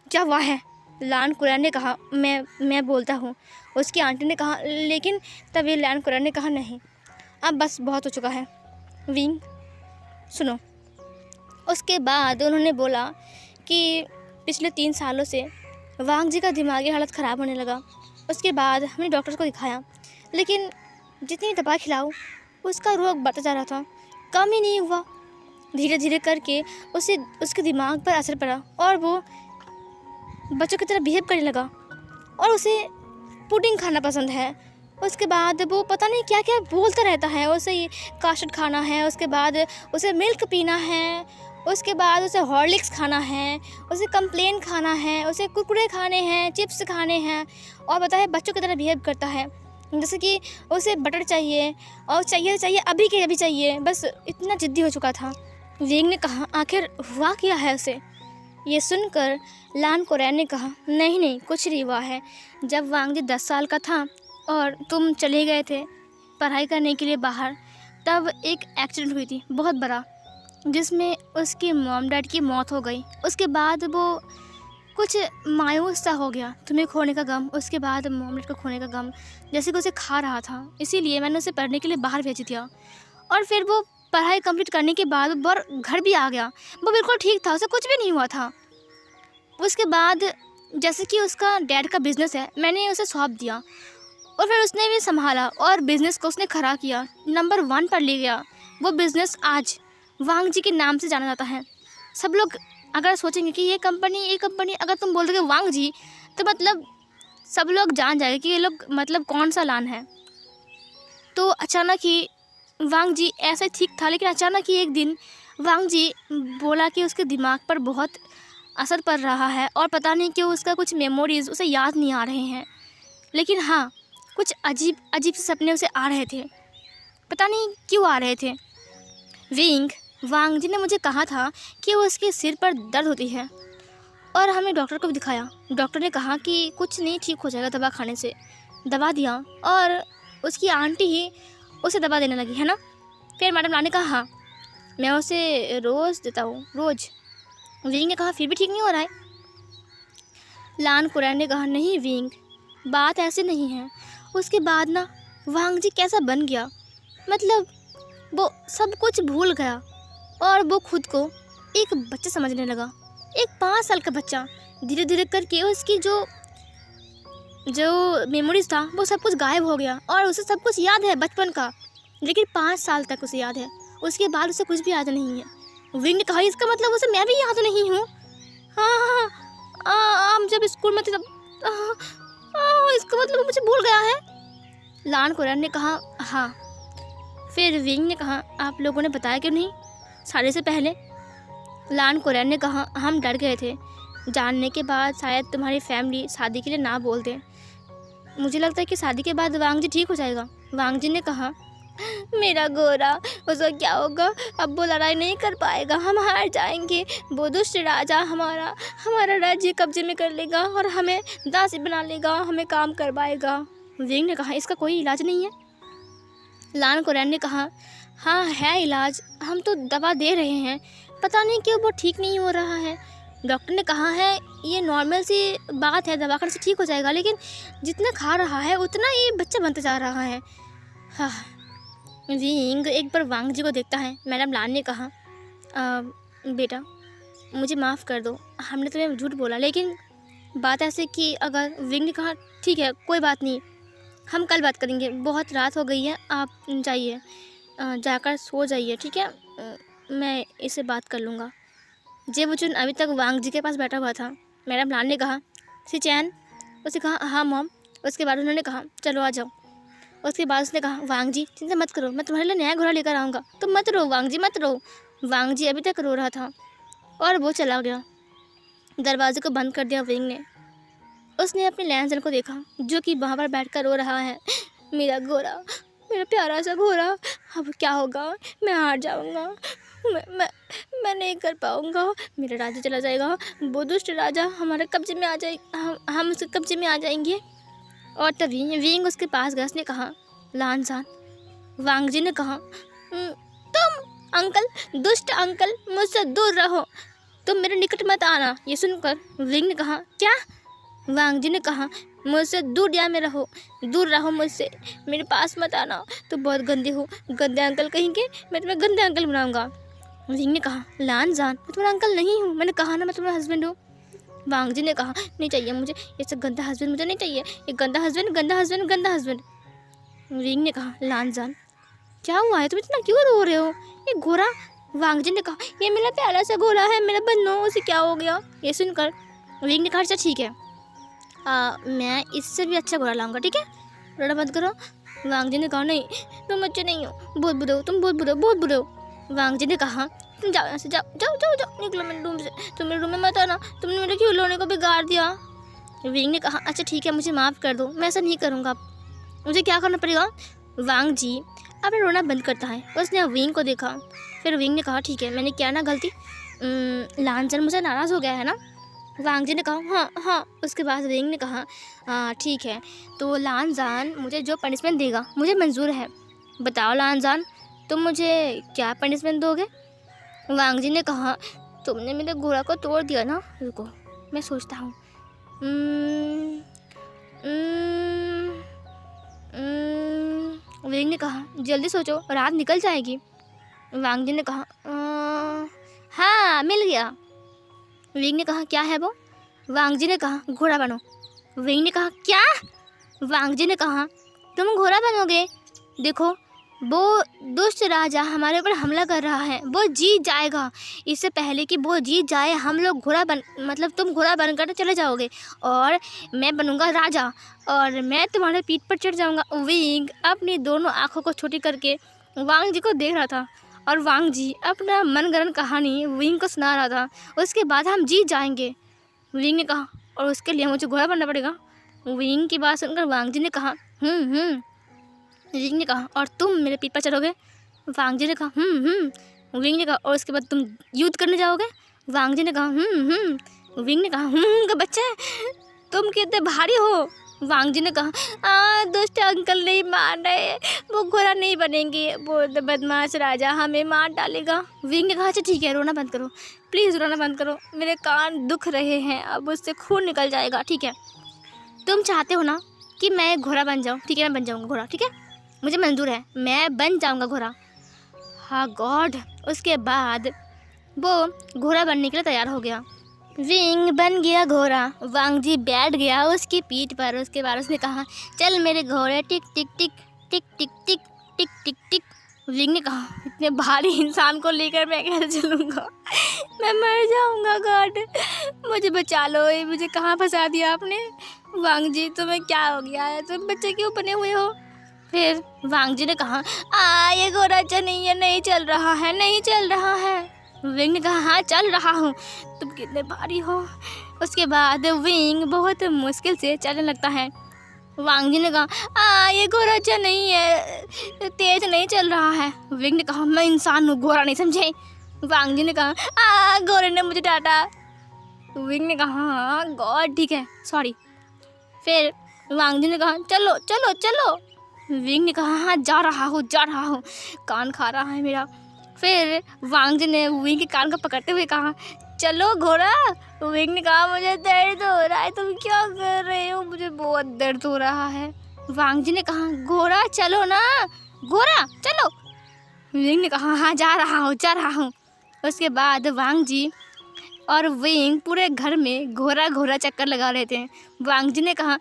क्या हुआ है? लान कुरैन ने कहा, मैं बोलता हूँ। उसकी आंटी ने कहा, लेकिन तभी लान कुरैन ने कहा, नहीं, अब बस बहुत हो चुका है। विंग, सुनो। उसके बाद उन्होंने बोला कि पिछले 3 सालों से वांग जी का दिमागी हालत ख़राब होने लगा। उसके बाद हमने डॉक्टर को दिखाया, लेकिन जितनी दवा खिलाऊं उसका रोग बढ़ता जा रहा था, कम ही नहीं हुआ। धीरे धीरे करके उसके दिमाग पर असर पड़ा और वो बच्चों की तरह बिहेव करने लगा, और उसे पुडिंग खाना पसंद है। उसके बाद वो पता नहीं क्या क्या बोलता रहता है, उसे ये कास्टर्ड खाना है, उसके बाद उसे मिल्क पीना है, उसके बाद उसे हॉर्लिक्स खाना है, उसे कंप्लेन खाना है, उसे कुरकुरे खाने हैं, चिप्स खाने हैं, और पता है बच्चों की तरह बिहेव करता है, जैसे कि उसे बटर चाहिए, और चाहिए अभी के अभी चाहिए, बस इतना ज़िद्दी हो चुका था। विंग ने कहा, आखिर हुआ क्या है उसे? ये सुनकर लान कुरैन ने कहा, नहीं, कुछ नहीं हुआ है। जब वांग जी 10 साल का था और तुम चले गए थे पढ़ाई करने के लिए बाहर, तब एक एक्सीडेंट हुई थी बहुत बड़ा, जिसमें उसके मॉम डैड की मौत हो गई। उसके बाद वो कुछ मायूस सा हो गया, तुम्हें खोने का गम, उसके बाद मॉम डैड को खोने का गम, जैसे कि उसे खा रहा था। इसीलिए मैंने उसे पढ़ने के लिए बाहर भेज दिया, और फिर वो पढ़ाई कंप्लीट करने के बाद घर भी आ गया। वो बिल्कुल ठीक था, उसे कुछ भी नहीं हुआ था। उसके बाद जैसे कि उसका डैड का बिज़नेस है, मैंने उसे सौंप दिया, और फिर उसने भी संभाला और बिज़नेस को उसने खड़ा किया, नंबर 1 पर ले गया। वो बिज़नेस आज वांग जी के नाम से जाना जाता है। सब लोग अगर सोचेंगे कि ये कंपनी, अगर तुम बोल दोगे वांग जी, तो मतलब सब लोग जान जाएंगे कि ये लोग मतलब कौन सा लान है। तो अचानक ही वांग जी ऐसे ठीक था, लेकिन अचानक ही एक दिन वांग जी बोला कि उसके दिमाग पर बहुत असर पड़ रहा है, और पता नहीं क्यों उसका कुछ मेमोरीज़ उसे याद नहीं आ रहे हैं, लेकिन हाँ, कुछ अजीब से सपने उसे आ रहे थे, पता नहीं क्यों आ रहे थे। विंग, वांग जी ने मुझे कहा था कि वो उसके सिर पर दर्द होती है और हमने डॉक्टर को भी दिखाया। डॉक्टर ने कहा कि कुछ नहीं, ठीक हो जाएगा दवा खाने से। दवा दिया और उसकी आंटी ही उसे दवा देने लगी, है ना। फिर मैडम लाने कहा हाँ मैं उसे रोज़ देता हूँ, रोज़। विंग ने कहा फिर भी ठीक नहीं हो रहा है। लान कुरैन ने कहा नहीं विंग, बात ऐसे नहीं है। उसके बाद ना वांग जी कैसा बन गया, मतलब वो सब कुछ भूल गया और वो खुद को एक बच्चा समझने लगा, एक 5 साल का बच्चा। धीरे धीरे करके उसकी जो मेमोरीज था वो सब कुछ गायब हो गया और उसे सब कुछ याद है बचपन का, लेकिन 5 साल तक उसे याद है, उसके बाद उसे कुछ भी याद नहीं है। विंग ने कहा इसका मतलब उसे मैं भी याद नहीं हूँ। हाँ हम जब स्कूल में थे तब इसका मतलब वो मुझे भूल गया है। लान कुरैन ने कहा हाँ। फिर विंग ने कहा आप लोगों ने बताया क्यों नहीं सारे से पहले। लान कुरैन ने कहा हम डर गए थे, जानने के बाद शायद तुम्हारी फैमिली शादी के लिए ना बोल दे। मुझे लगता है कि शादी के बाद वांग जी ठीक हो जाएगा। वांग जी ने कहा मेरा गोरा, उसका क्या होगा, अब वो लड़ाई नहीं कर पाएगा, हम हार जाएंगे। वो दुष्ट राजा हमारा राज्य कब्जे में कर लेगा और हमें दासी बना लेगा, हमें काम करवाएगा। विंग ने कहा इसका कोई इलाज नहीं है। लान कुरैन ने कहा हाँ है इलाज, हम तो दवा दे रहे हैं, पता नहीं क्यों वो ठीक नहीं हो रहा है। डॉक्टर ने कहा है ये नॉर्मल सी बात है, दवा खाने से ठीक हो जाएगा, लेकिन जितना खा रहा है उतना ये बच्चा बनता जा रहा है। हाँ। विंग एक बार वांग जी को देखता है। मैडम लान ने कहा बेटा मुझे माफ़ कर दो, हमने तुम्हें झूठ बोला, लेकिन बात ऐसे कि अगर विंग ने कहा ठीक है कोई बात नहीं, हम कल बात करेंगे, बहुत रात हो गई है, आप जाइए, जाकर सो जाइए, ठीक है, मैं इससे बात कर लूँगा। जेबुचुन अभी तक वांग जी के पास बैठा हुआ था। मैडम लान ने कहा सिचैन, उसने कहा हाँ मॉम। उसके बाद उन्होंने कहा चलो आ जाओ। उसके बाद उसने कहा वांग जी चिंता मत करो, मैं तुम्हारे लिए नया घोड़ा लेकर आऊँगा, तुम मत रो वांग जी मत रो। वांग जी अभी तक रो रहा था और वो चला गया। दरवाजे को बंद कर दिया विंग ने। उसने अपने लैंसन को देखा जो कि वहाँ पर बैठकर रो रहा है। मेरा घोड़ा, मेरा प्यारा सा घोड़ा, अब क्या होगा, मैं हार जाऊँगा, मैं नहीं कर पाऊँगा, मेरा राजा चला जाएगा, वो दुष्ट राजा हमारे कब्जे में आ जाए, हम उसके कब्जे में आ जाएंगे। और तभी विंग उसके पास गया। उसने कहा लानसान। वांग जी ने कहा तुम अंकल, दुष्ट अंकल, मुझसे दूर रहो, तुम मेरे निकट मत आना। ये सुनकर विंग ने कहा क्या। वांग जी ने कहा मुझसे दूर में रहो, दूर रहो मुझसे, मेरे पास मत आना, तुम बहुत गंदे हो, गंदे अंकल कहेंगे, मैं तुम्हें गंदे अंकल बनाऊंगा। विंग ने कहा लान जान मैं तुम्हारा अंकल नहीं हूँ, मैंने कहा ना मैं तुम्हारा हस्बैंड हूँ। वांग जी ने कहा नहीं चाहिए मुझे ये सब गंदा हस्बैंड, मुझे नहीं चाहिए ये गंदा हस्बैंड, गंदा हस्बैंड, गंदा हस्बैंड। विंग ने कहा लान जान क्या हुआ है, तुम इतना क्यों रो रहे हो, ये घोड़ा। वांग जी ने कहा ये मेरा प्यारा सा घोड़ा है, मेरा बन्नो, उसे क्या हो गया। ये सुनकर विंग ने कहा अच्छा ठीक है, मैं इससे भी अच्छा घोड़ा लाऊंगा, ठीक है, रोना बंद करो। वांग जी ने कहा नहीं तुम अच्छे नहीं हो, बहुत बुरे हो तुम, बहुत बुरे हो, बहुत बुरे हो। वांग जी ने कहा तुम जाओ यहाँ से, जाओ जाओ जाओ जाओ, निकलो मेरे रूम से, तुम मेरे रूम में मत आना, तुमने मेरे खिलौने को बिगाड़ दिया। विंग ने कहा अच्छा ठीक है मुझे माफ़ कर दो, मैं ऐसा नहीं करूँगा, मुझे क्या करना पड़ेगा। वांग जी अपना रोना बंद करता है। उसने विंग को देखा, फिर विंग ने कहा ठीक है मैंने क्या ना गलती, लानचन मुझे नाराज़ हो गया है ना। वांग जी ने कहा हाँ हाँ। उसके बाद विंग ने कहा ठीक है, तो लानजान मुझे जो पनिशमेंट देगा मुझे मंजूर है, बताओ लानजान तुम मुझे क्या पनिशमेंट दोगे। वांग जी ने कहा तुमने मेरे घोड़ा को तोड़ दिया ना, रुको मैं सोचता हूँ। विंग ने कहा जल्दी सोचो रात निकल जाएगी। वांग जी ने कहा हाँ मिल गया। विंग ने कहा क्या है वो। वांग जी ने कहा घोड़ा बनो। विंग ने कहा क्या। वांग जी ने कहा तुम घोड़ा बनोगे, देखो वो दुष्ट राजा हमारे ऊपर हमला कर रहा है, वो जीत जाएगा, इससे पहले कि वो जीत जाए हम लोग घोड़ा बन, मतलब तुम घोड़ा बनकर चले जाओगे और मैं बनूंगा राजा और मैं तुम्हारे पीठ पर चढ़ जाऊंगा। विंग अपनी दोनों आँखों को छोटी करके वांग जी को देख रहा था और वांग जी अपना मनगढ़ंत कहानी विंग को सुना रहा था। उसके बाद हम जीत जाएंगे। विंग ने कहा और उसके लिए मुझे घोड़ा बनना पड़ेगा। विंग की बात सुनकर वांग जी ने कहा विंग ने कहा और तुम मेरे पीठ पर चढ़ोगे। वांग जी ने कहा विंग ने कहा और उसके बाद तुम युद्ध करने जाओगे? वांग जी ने कहा विंग ने कहा का बच्चा है, तुम कितने भारी हो? वांग जी ने कहा दुष्ट अंकल नहीं मान रहे, वो घोड़ा नहीं बनेंगे, वो बदमाश राजा हमें मार डालेगा। विंग ने कहा अच्छा ठीक है, रोना बंद करो, प्लीज़ रोना बंद करो, मेरे कान दुख रहे हैं, अब उससे खून निकल जाएगा। ठीक है, तुम चाहते हो ना कि मैं घोड़ा बन जाऊँ? ठीक है, मैं बन जाऊँगा घोड़ा, ठीक है, मुझे मंजूर है, मैं बन जाऊँगा घोड़ा। हाँ गॉड। उसके बाद वो घोड़ा बनने के लिए तैयार हो गया। विंग बन गया घोड़ा, वांग जी बैठ गया उसकी पीठ पर। उसके बाद उसने कहा चल मेरे घोड़े, टिक टिक टिक टिक टिक टिक टिक टिक टिक। विंग ने कहा इतने भारी इंसान को लेकर मैं कैसे चलूँगा, मैं मर जाऊँगा, गॉड मुझे बचा लो, ये मुझे कहाँ फंसा दिया आपने। वांग जी तुम्हें क्या हो गया है, तुम बच्चे क्यों बने हुए हो? फिर वांग जी ने कहा ये घोड़ा अच्छा नहीं है, नहीं चल रहा है, नहीं चल रहा है। विंग ने कहा हाँ चल रहा हूँ, तुम कितने भारी हो। उसके बाद विंग बहुत मुश्किल से चलने लगता है। वांग जी ने कहा ये घोड़ा अच्छा नहीं है, तेज नहीं चल रहा है। विंग ने कहा मैं इंसान हूँ, घोड़ा नहीं समझे। वांग जी ने कहा घोड़े ने मुझे डांटा। विंग ने कहा हाँ गॉड ठीक है, सॉरी। फिर वांग जी ने कहा चलो चलो चलो। विंग ने कहा हाँ जा रहा हूँ, कान खा रहा है मेरा। फिर वांग जी ने विंग के कान को पकड़ते हुए कहा चलो घोड़ा। विंग ने कहा मुझे दर्द हो रहा है, तुम क्या कर रहे हो, मुझे बहुत दर्द हो रहा है। वांग जी ने कहा घोड़ा चलो ना, घोड़ा चलो। विंग ने कहा हाँ जा रहा हूँ। उसके बाद वांग जी और विंग पूरे घर में घोड़ा चक्कर लगा रहे थे। वांग जी ने कहा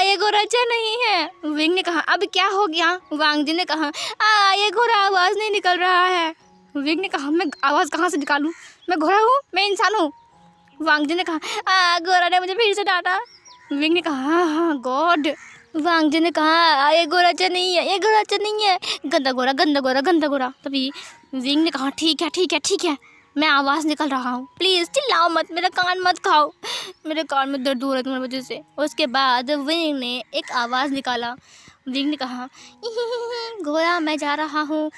ये घोड़ा अच्छा नहीं है। विंग ने कहा अब क्या हो गया? वांग जी ने कहा ये घोड़ा आवाज़ नहीं निकल रहा है। विंग ने कहा मैं आवाज़ कहाँ से निकालूं, मैं घोड़ा हूँ, मैं इंसान हूँ। वांग जी ने कहा घोड़ा ने मुझे फिर से डांटा। विंग ने कहा हाँ गॉड। वांग जी ने कहा ये घोड़ा अच्छा नहीं है, ये घोड़ा अच्छा नहीं है, गंदा घोड़ा। तभी विंग ने कहा ठीक है, मैं आवाज़ निकल रहा हूँ, प्लीज़ चिल्लाओ मत, मेरा कान मत खाओ, मेरे कान में दर्द हो रहा है तुम्हारी वजह से। उसके बाद विंग ने एक आवाज़ निकाला। विंग ने कहा घोड़ा मैं जा रहा हूँ।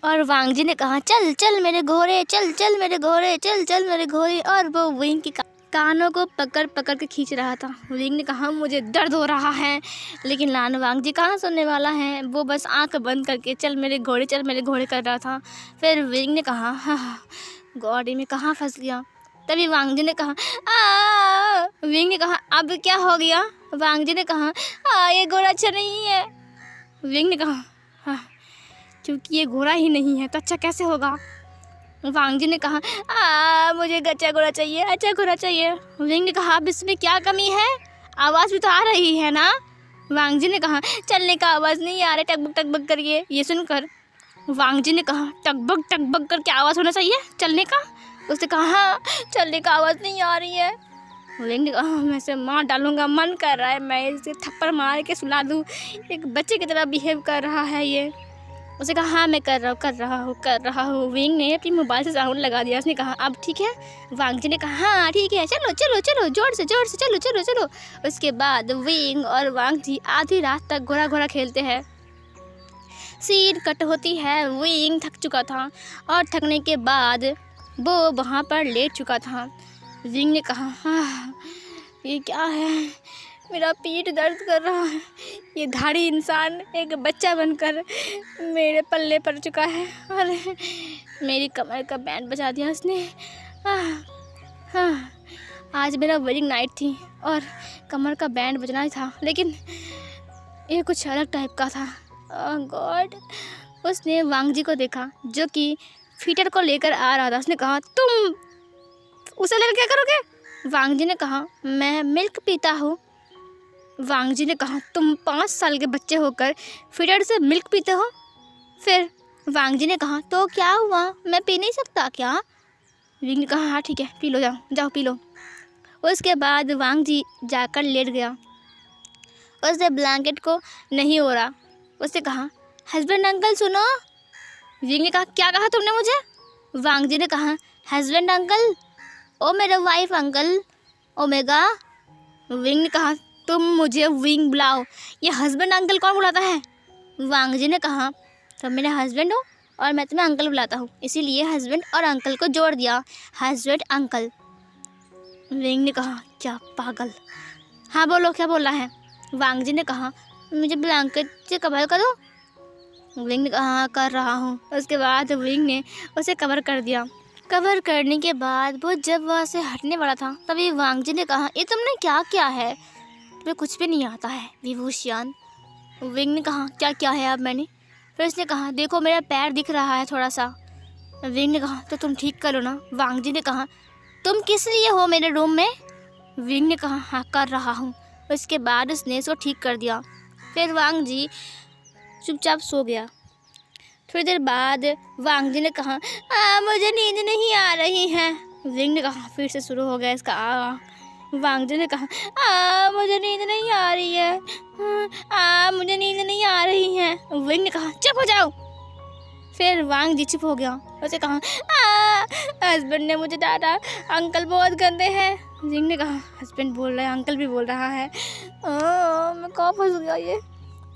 और वांग जी ने कहा चल चल मेरे घोड़े, चल मेरे घोड़े। और वो विंग के कानों को पकड़ के खींच रहा था। विंग ने कहा मुझे दर्द हो रहा है, लेकिन लान वांग जी कहाँ सुनने वाला है, वो बस आंख बंद करके चल मेरे घोड़े कर रहा था। फिर विंग ने कहा हाँ गॉड में कहाँ फंस गया। तभी वांग जी ने कहा विंग ने कहा अब क्या हो गया? वांग जी ने कहा ये घोड़ा अच्छा नहीं है। विंग ने कहा हाँ क्योंकि ये घोड़ा ही नहीं है तो अच्छा कैसे होगा? वांग जी ने कहा मुझे अच्छा घोड़ा चाहिए। विंग ने कहा अब इसमें क्या कमी है, आवाज़ भी तो आ रही है ना। वांग जी ने कहा चलने का आवाज़ नहीं आ रहा, टकबक करिए। ये सुनकर वांग जी ने कहा टकबक कर क्या आवाज़ होना चाहिए चलने का? उसने कहा हाँ चलने का आवाज़ नहीं आ रही है। विंग ने कहा मैं इसे मार डालूंगा, मन कर रहा है मैं इसे थप्पड़ मार के सुला दूँ, एक बच्चे की तरह बिहेव कर रहा है ये। उसने कहा हाँ मैं कर रहा हूँ। विंग ने अपनी मोबाइल से साउंड लगा दिया। उसने कहा अब ठीक है? वांग जी ने कहा हाँ ठीक है, चलो जोर से चलो। उसके बाद विंग और वांग जी आधी रात तक घोड़ा खेलते हैं। सीन कट होती है। विंग थक चुका था और थकने के बाद वो वहाँ पर लेट चुका था। विंग ने कहा हाँ ये क्या है, मेरा पीठ दर्द कर रहा है, ये धाड़ी इंसान एक बच्चा बनकर मेरे पल्ले पड़ चुका है और मेरी कमर का बैंड बजा दिया उसने। हाँ आज मेरा वेडिंग नाइट थी और कमर का बैंड बजना ही था, लेकिन ये कुछ अलग टाइप का था। गॉड। उसने वांग जी को देखा जो कि फीटर को लेकर आ रहा था। उसने कहा तुम उसे लेकर क्या करोगे? वांग जी ने कहा मैं मिल्क पीता हूँ। वांग जी ने कहा तुम 5 साल के बच्चे होकर फीडर से मिल्क पीते हो? फिर वांग जी ने कहा तो क्या हुआ, मैं पी नहीं सकता क्या? विंग ने कहा हाँ ठीक है पी लो, जाओ पी लो। उसके बाद वांग जी जाकर लेट गया। उसने ब्लैंकेट को नहीं ओढ़ा। उसने कहा हस्बैंड अंकल सुनो। विंग ने कहा क्या कहा तुमने मुझे? वांग जी ने कहा हस्बैंड अंकल, ओ मेरा वाइफ अंकल, ओमेगा। विंग ने कहा तुम मुझे विंग बुलाओ, ये हस्बैंड अंकल कौन बुलाता है? वांग जी ने कहा तुम मेरे हस्बैंड हो, और मैं तुम्हें अंकल बुलाता हूँ, इसीलिए हस्बैंड और अंकल को जोड़ दिया, हस्बैंड अंकल। विंग ने कहा, क्या पागल। हाँ बोलो, क्या बोलना है। वांग जी ने कहा, मुझे ब्लैंकेट से कवर करो। विंग ने कहा, हाँ कर रहा हूँ। उसके बाद विंग ने उसे कवर कर दिया। कवर करने के बाद वो जब वहाँ से हटने वाला था तभी वांग जी ने कहा, ये तुमने क्या किया है, तुम्हें कुछ भी नहीं आता है विभूषण। विंग ने कहा, क्या क्या है अब मैंने। फिर उसने कहा, देखो मेरा पैर दिख रहा है थोड़ा सा। विंग ने कहा, तो तुम ठीक करो ना। वांग जी ने कहा, तुम किस लिए हो मेरे रूम में। विंग ने कहा, हाँ कर रहा हूँ। उसके बाद उसने इसको ठीक कर दिया। फिर वांग जी चुपचाप सो गया। थोड़ी देर बाद वांग जी ने कहा, मुझे नींद नहीं आ रही है। विंग ने कहा, फिर से शुरू हो गया इसका वांग जी ने कहा, मुझे नींद नहीं आ रही है, मुझे नींद नहीं आ रही है। विंग ने कहा, चुप हो जाओ। फिर वांग जी चुप हो गया। उसे कहा, हस्बैंड ने मुझे डांटा, अंकल बहुत गंदे हैं। विंग ने कहा, हस्बैंड बोल रहा है, अंकल भी बोल रहा है, मैं कहाँ फंस गया ये।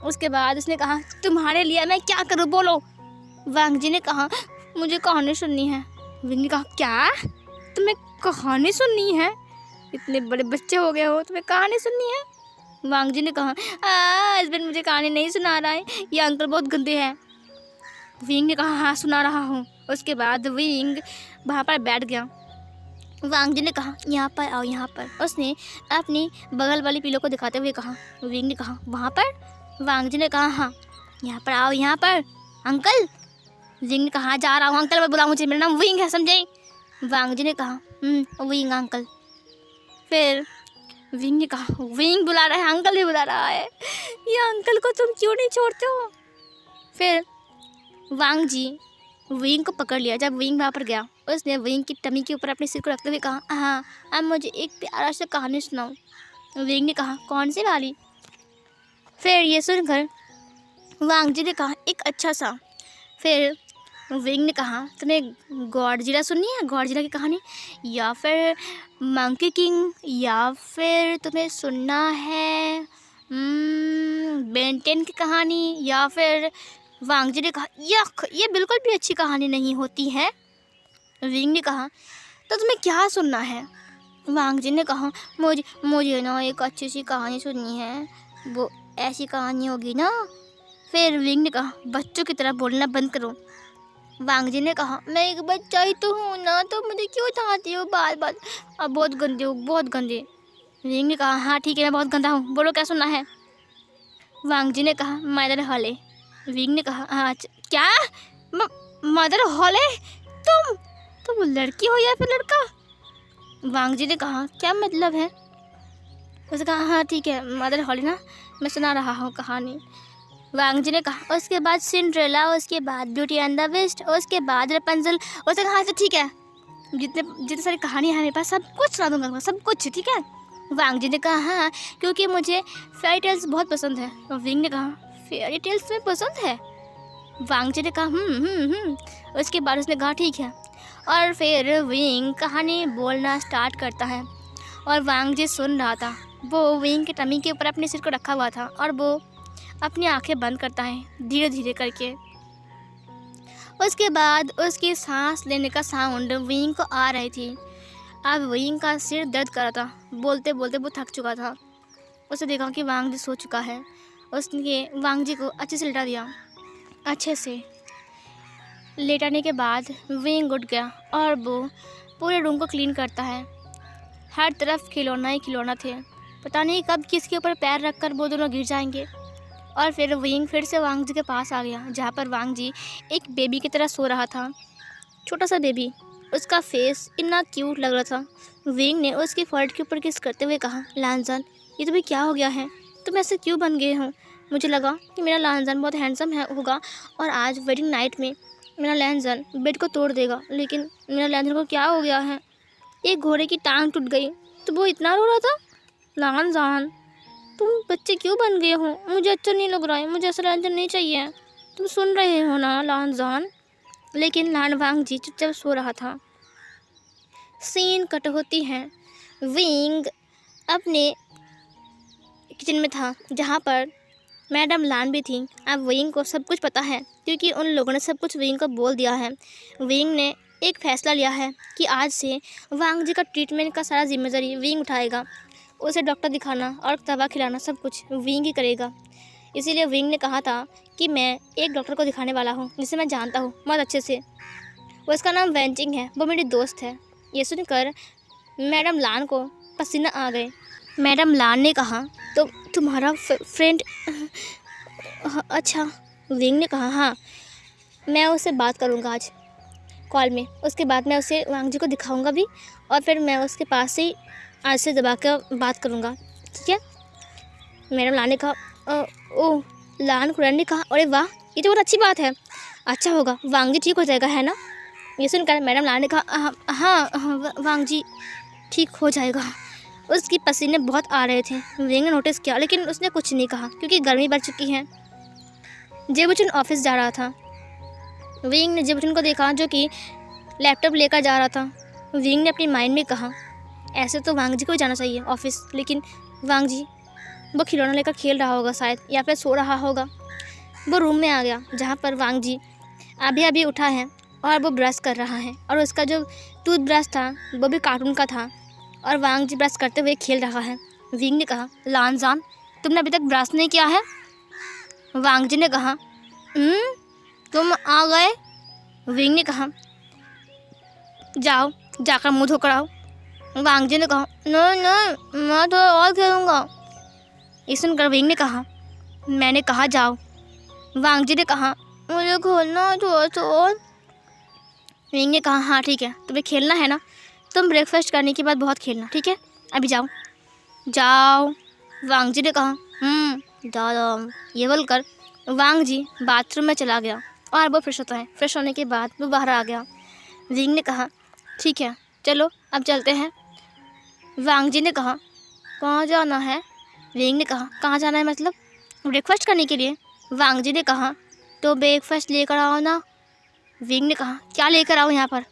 उसके बाद उसने कहा, तुम्हारे लिए मैं क्या करूँ बोलो। वांग जी ने कहा, मुझे कहानी सुननी है। विंग ने कहा, क्या तुम्हें कहानी सुननी है, इतने बड़े बच्चे हो गए हो, तुम्हें कहानी सुननी है। वांग जी ने कहा, हस्बैंड मुझे कहानी नहीं सुना रहा है, ये अंकल बहुत गंदे हैं। विंग ने कहा, हाँ सुना रहा हूँ। उसके बाद विंग वहाँ पर बैठ गया। वांग जी ने कहा, यहाँ पर आओ, यहाँ पर। उसने अपनी बगल वाली पिलो को दिखाते हुए कहा। विंग ने कहा, वहाँ पर। वांग जी ने कहा, हाँ यहाँ पर आओ, यहाँ पर अंकल। विंग ने कहा, जा रहा हूँ अंकल, मत बुलाओ मुझे, मेरा नाम विंग है, समझे। वांग जी ने कहा, विंग अंकल। फिर विंग ने कहा, विंग बुला रहा है, अंकल भी बुला रहा है, ये अंकल को तुम क्यों नहीं छोड़ते हो। फिर वांग जी विंग को पकड़ लिया। जब विंग वहाँ पर गया, उसने विंग की टमी के ऊपर अपने सिर को रखते हुए कहा, हाँ अब मुझे एक प्यारा सा कहानी सुनाओ। विंग ने कहा, कौन सी वाली। फिर ये सुनकर वांग जी ने कहा, एक अच्छा सा। फिर विंग ने कहा, तुम्हें गॉडजिला सुननी है, गॉडजिला की कहानी, या फिर मंकी किंग, या फिर तुम्हें सुनना है बेन 10 की कहानी, या फिर। वांग जी ने कहा, यख ये बिल्कुल भी अच्छी कहानी नहीं होती है। विंग ने कहा, तो तुम्हें क्या सुनना है। वांग जी ने कहा, मुझे ना एक अच्छी सी कहानी सुननी है, वो ऐसी कहानी होगी ना। फिर विंग ने कहा, बच्चों की तरह बोलना बंद करो। वांग जी ने कहा, मैं एक बच्चा ही तो हूँ ना, तो मुझे क्यों चाहती हो बार बार, अब बहुत गंदे हो, बहुत गंदे। विंग ने कहा, हाँ ठीक है, मैं बहुत गंदा हूँ, बोलो क्या सुनना है। वांग जी ने कहा, मदर हॉले। विंग ने कहा, हाँ क्या मदर हॉले, तुम लड़की हो या फिर लड़का। वांग जी ने कहा, क्या मतलब है। उसने कहा, हाँ ठीक है, मदर हॉले ना, मैं सुना रहा हूँ कहानी। वांग जी ने कहा, उसके बाद सिंड्रेला, उसके बाद ब्यूटी एंड द बेस्ट, उसके बाद रपुंज़ल। उसने कहा, अच्छा ठीक है, जितनी सारी कहानी है मेरे पास सब कुछ सुना दूंगा, सब कुछ, ठीक है। वांग जी ने कहा, हाँ क्योंकि मुझे फेयरी टेल्स बहुत पसंद है। विंग ने कहा, फेयरी टेल्स में पसंद है। वांग जी ने कहा, उसके बाद उसने कहा, ठीक है। और फिर विंग कहानी बोलना स्टार्ट करता है और वांग जी सुन रहा था। वो विंग के टमी के ऊपर अपने सिर को रखा हुआ था और वो अपनी आंखें बंद करता है धीरे धीरे करके। उसके बाद उसकी सांस लेने का साउंड विंग को आ रही थी। अब विंग का सिर दर्द कर रहा था, बोलते बोलते वो थक चुका था। उसे देखा कि वांग जी सो चुका है। उसने वांग जी को अच्छे से लिटा दिया। अच्छे से लेटाने के बाद विंग उठ गया और वो पूरे रूम को क्लीन करता है। हर तरफ खिलौना ही खिलौना थे, पता नहीं कब किसके ऊपर पैर रखकर वो दोनों गिर जाएंगे। और फिर विंग फिर से वांग जी के पास आ गया, जहाँ पर वांग जी एक बेबी की तरह सो रहा था, छोटा सा बेबी। उसका फेस इतना क्यूट लग रहा था। विंग ने उसकी फर्ट के ऊपर किस करते हुए कहा, लांजान ये तुम्हें क्या हो गया है, तुम ऐसे क्यों बन गए हो। मुझे लगा कि मेरा लांजान बहुत हैंडसम होगा और आज वेडिंग नाइट में मेरा लांजान बेड को तोड़ देगा, लेकिन मेरा लांजान को क्या हो गया है, एक घोड़े की टांग टूट गई तो वो इतना रो रहा था। लांजान तुम बच्चे क्यों बन गए हो, मुझे अच्छा नहीं लग रहा है, मुझे ऐसा लांजान नहीं चाहिए। तुम सुन रहे हो ना लांजान। लेकिन वांग जी चुपचाप सो रहा था। सीन कट होती है। विंग अपने किचन में था, जहाँ पर मैडम लान भी थी। अब विंग को सब कुछ पता है क्योंकि उन लोगों ने सब कुछ विंग को बोल दिया है। विंग ने एक फ़ैसला लिया है कि आज से वांग जी का ट्रीटमेंट का सारा जिम्मेदारी विंग उठाएगा। उसे डॉक्टर दिखाना और दवा खिलाना सब कुछ विंग ही करेगा। इसीलिए विंग ने कहा था कि मैं एक डॉक्टर को दिखाने वाला हूँ जिसे मैं जानता हूँ बहुत अच्छे से। वो उसका नाम वेंचिंग है, वो मेरी दोस्त है। ये सुनकर मैडम लान को पसीना आ गए। मैडम लान ने कहा, तो तुम्हारा फ्रेंड? अच्छा। विंग ने कहा, हाँ, मैं उससे बात करूँगा आज कॉल में। उसके बाद मैं उसे वांग जी को दिखाऊंगा भी और फिर मैं उसके पास से आज से दबा कर बात करूँगा, ठीक है। मैडम लान ने कहा, ओह। लान खुरान ने कहा, अरे वाह, ये तो बहुत अच्छी बात है। अच्छा होगा, वांग जी ठीक हो जाएगा, है ना। ये सुनकर मैडम लान ने कहा, हाँ, वांग जी ठीक हो जाएगा। उसकी पसीने बहुत आ रहे थे। विंग ने नोटिस किया लेकिन उसने कुछ नहीं कहा क्योंकि गर्मी बढ़ चुकी है। जेबुचुन ऑफिस जा रहा था। विंग ने जेबुचुन को देखा जो कि लैपटॉप लेकर जा रहा था। विंग ने अपनी माइंड में कहा, ऐसे तो वांग जी को जाना चाहिए ऑफिस, लेकिन वांग जी वो खिलौना लेकर खेल रहा होगा शायद, या फिर सो रहा होगा। वो रूम में आ गया जहाँ पर वांग जी अभी अभी उठा है और वो ब्रश कर रहा है और उसका जो टूथब्रश था वो भी कार्टून का था और वांग जी ब्रश करते हुए खेल रहा है। विंग ने कहा, लानजान, तुमने अभी तक ब्रश नहीं किया है? वांग जी ने कहा, तुम आ गए? विंग ने कहा, जाओ जाकर मुँह धोकर आओ। वांग जी ने कहा, नहीं नहीं, मैं थोड़ा और खेलूँगा। ये सुनकर विंग ने कहा, मैंने कहा जाओ। वांग जी ने कहा, मुझे खोलना है थोड़ा सा और। विंग ने कहा, हाँ ठीक है, तुम्हें खेलना है ना, तुम ब्रेकफास्ट करने के बाद बहुत खेलना, ठीक है, अभी जाओ। जाओ। वांग जी ने कहा, जाओ। ये बोलकर वांग जी बाथरूम में चला गया और वो फ्रेश होता है। फ्रेश होने के बाद वो बाहर आ गया। विंग ने कहा, ठीक है, चलो अब चलते हैं। वांग जी ने कहा, कहाँ जाना है? विंग ने कहा, कहाँ जाना है मतलब? ब्रेकफास्ट करने के लिए। वांग जी ने कहा, तो ब्रेकफास्ट लेकर आओ ना। विंग ने कहा, क्या लेकर आओ यहाँ पर?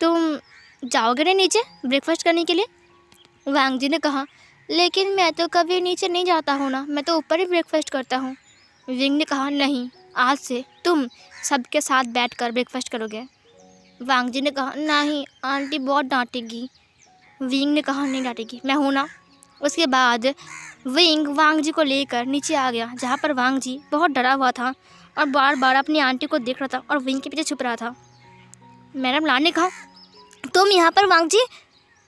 तुम जाओगे ना नीचे ब्रेकफास्ट करने के लिए? वांग जी ने कहा, लेकिन मैं तो कभी नीचे नहीं जाता हूँ ना, मैं तो ऊपर ही ब्रेकफास्ट करता हूँ। विंग ने कहा, नहीं, आज से तुम सबके साथ बैठकर ब्रेकफास्ट करोगे। वांग जी ने कहा, नहीं, आंटी बहुत डांटेगी। विंग ने कहा, नहीं डांटेगी, मैं हूँ ना। उसके बाद विंग वांग जी को लेकर नीचे आ गया जहाँ पर वांग जी बहुत डरा हुआ था और बार बार अपनी आंटी को देख रहा था और विंग के पीछे छुप रहा था। मैडम लान ने कहा, तुम यहाँ पर वांग जी?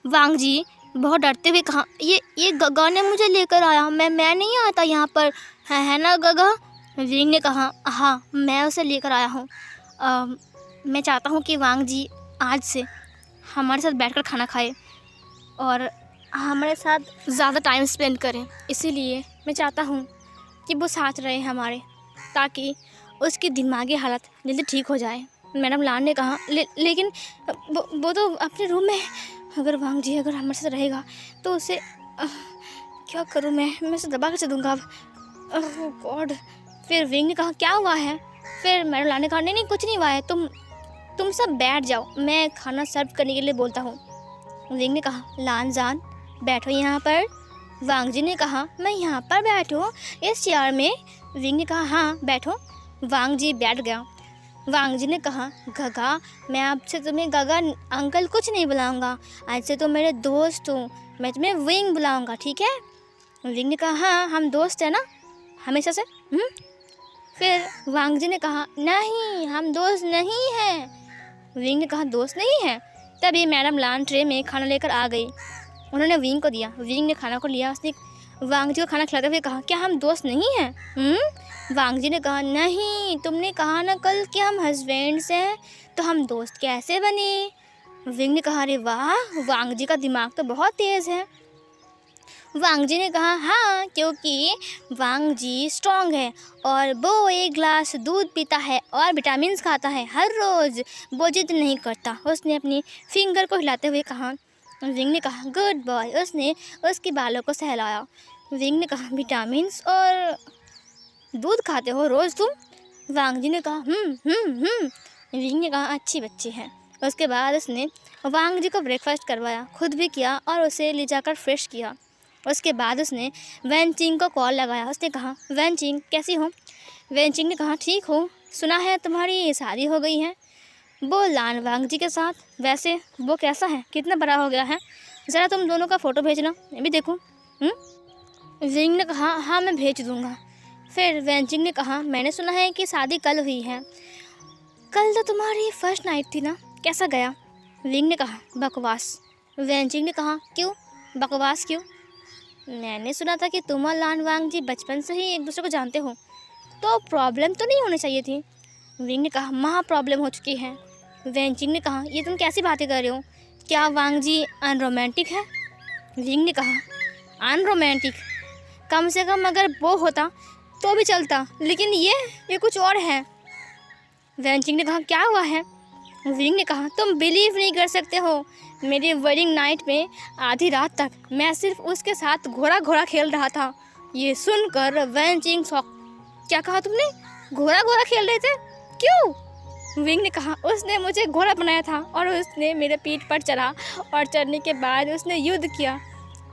वांग जी बहुत डरते हुए कहा, ये गगा ने मुझे लेकर आया, मैं नहीं आता यहाँ पर, है ना गगा? विंग ने कहा, हाँ, मैं उसे लेकर आया हूँ। मैं चाहता हूँ कि वांग जी आज से हमारे साथ बैठकर खाना खाए और हमारे साथ ज़्यादा टाइम स्पेंड करें, इसीलिए मैं चाहता हूँ कि वो साथ रहे हमारे, ताकि उसकी दिमागी हालत जल्दी ठीक हो जाए। मैडम लान ने कहा, लेकिन वो तो अपने रूम में, अगर वांग जी अगर हमारे साथ रहेगा तो उसे क्या करूँ मैं उसे दबा कर दूँगा अब। गॉड। फिर विंग ने कहा, क्या हुआ है? फिर मैडम लान ने कहा, नहीं कुछ नहीं हुआ है, तुम सब बैठ जाओ, मैं खाना सर्व करने के लिए बोलता हूँ। विंग ने कहा, लानजान बैठो यहाँ पर। वांग जी ने कहा, मैं यहाँ पर बैठूँ इस चेयर में? विंग ने कहा, हाँ बैठो। वांग जी बैठ गया। वांग जी ने कहा, गगा, मैं आपसे तुम्हें गगा अंकल कुछ नहीं बुलाऊंगा, आज से तुम मेरे दोस्त हो, मैं तुम्हें विंग बुलाऊंगा, ठीक है? विंग ने कहा, हाँ हम दोस्त हैं ना हमेशा से। फिर वांग जी ने कहा, नहीं हम दोस्त नहीं हैं। विंग ने कहा, दोस्त नहीं है? तभी मैडम लान ट्रे में खाना लेकर आ गई। उन्होंने विंग को दिया। विंग ने खाना को लिया। उसने वांग जी को खाना खिलाते हुए कहा, क्या हम दोस्त नहीं हैं? वांग जी ने कहा, नहीं, तुमने कहा ना कल कि हम हस्बैंड्स हैं, तो हम दोस्त कैसे बने? विंग ने कहा, अरे वाह, वांग जी का दिमाग तो बहुत तेज़ है। वांग जी ने कहा, हाँ, क्योंकि वांग जी स्ट्रॉन्ग है और वो एक ग्लास दूध पीता है और विटामिन्स खाता है हर रोज़, वो जिद नहीं करता। उसने अपनी फिंगर को हिलाते हुए कहा। विंग ने कहा, गुड बॉय। उसने उसके बालों को सहलाया। विंग ने कहा, विटामिन्स और दूध खाते हो रोज़ तुम? वांग जी ने कहा, विंग ने कहा, अच्छी बच्ची है। उसके बाद उसने वांग जी को ब्रेकफास्ट करवाया, खुद भी किया और उसे ले जाकर फ्रेश किया। उसके बाद उसने वैन चिंग को कॉल लगाया। उसने कहा, वैन चिंग कैसी हो? वैन चिंग ने कहा, ठीक हो, सुना है तुम्हारी शादी हो गई है वो लान वांगजी के साथ। वैसे वो कैसा है, कितना बड़ा हो गया है? ज़रा तुम दोनों का फ़ोटो भेजना, मैं भी देखूं। विंग ने कहा, हाँ मैं भेज दूंगा। फिर वैनचिंग ने कहा, मैंने सुना है कि शादी कल हुई है। कल तो तुम्हारी फर्स्ट नाइट थी ना, कैसा गया? विंग ने कहा, बकवास। वैनचिंग ने कहा, क्यों बकवास क्यों? मैंने सुना था कि तुम और लान वांगजी बचपन से ही एक दूसरे को जानते हो, तो प्रॉब्लम तो नहीं होनी चाहिए थी। विंग ने कहा, महा प्रॉब्लम हो चुकी है। वैनचिंग ने कहा, ये तुम कैसी बातें कर रहे हो? क्या वांगजी अनरोमांटिक है? विंग ने कहा, अनरोमांटिक? कम से कम अगर वो होता तो भी चलता, लेकिन ये कुछ और है। वैनचिंग ने कहा, क्या हुआ है? विंग ने कहा, तुम बिलीव नहीं कर सकते हो, मेरी वेडिंग नाइट में आधी रात तक मैं सिर्फ उसके साथ घोड़ा खेल रहा था। ये सुनकर वैनचिंग शॉक। क्या कहा तुमने? घोड़ा खेल रहे थे? क्यों? विंग ने कहा, उसने मुझे घोड़ा बनाया था और उसने मेरे पीठ पर चढ़ा और चढ़ने के बाद उसने युद्ध किया।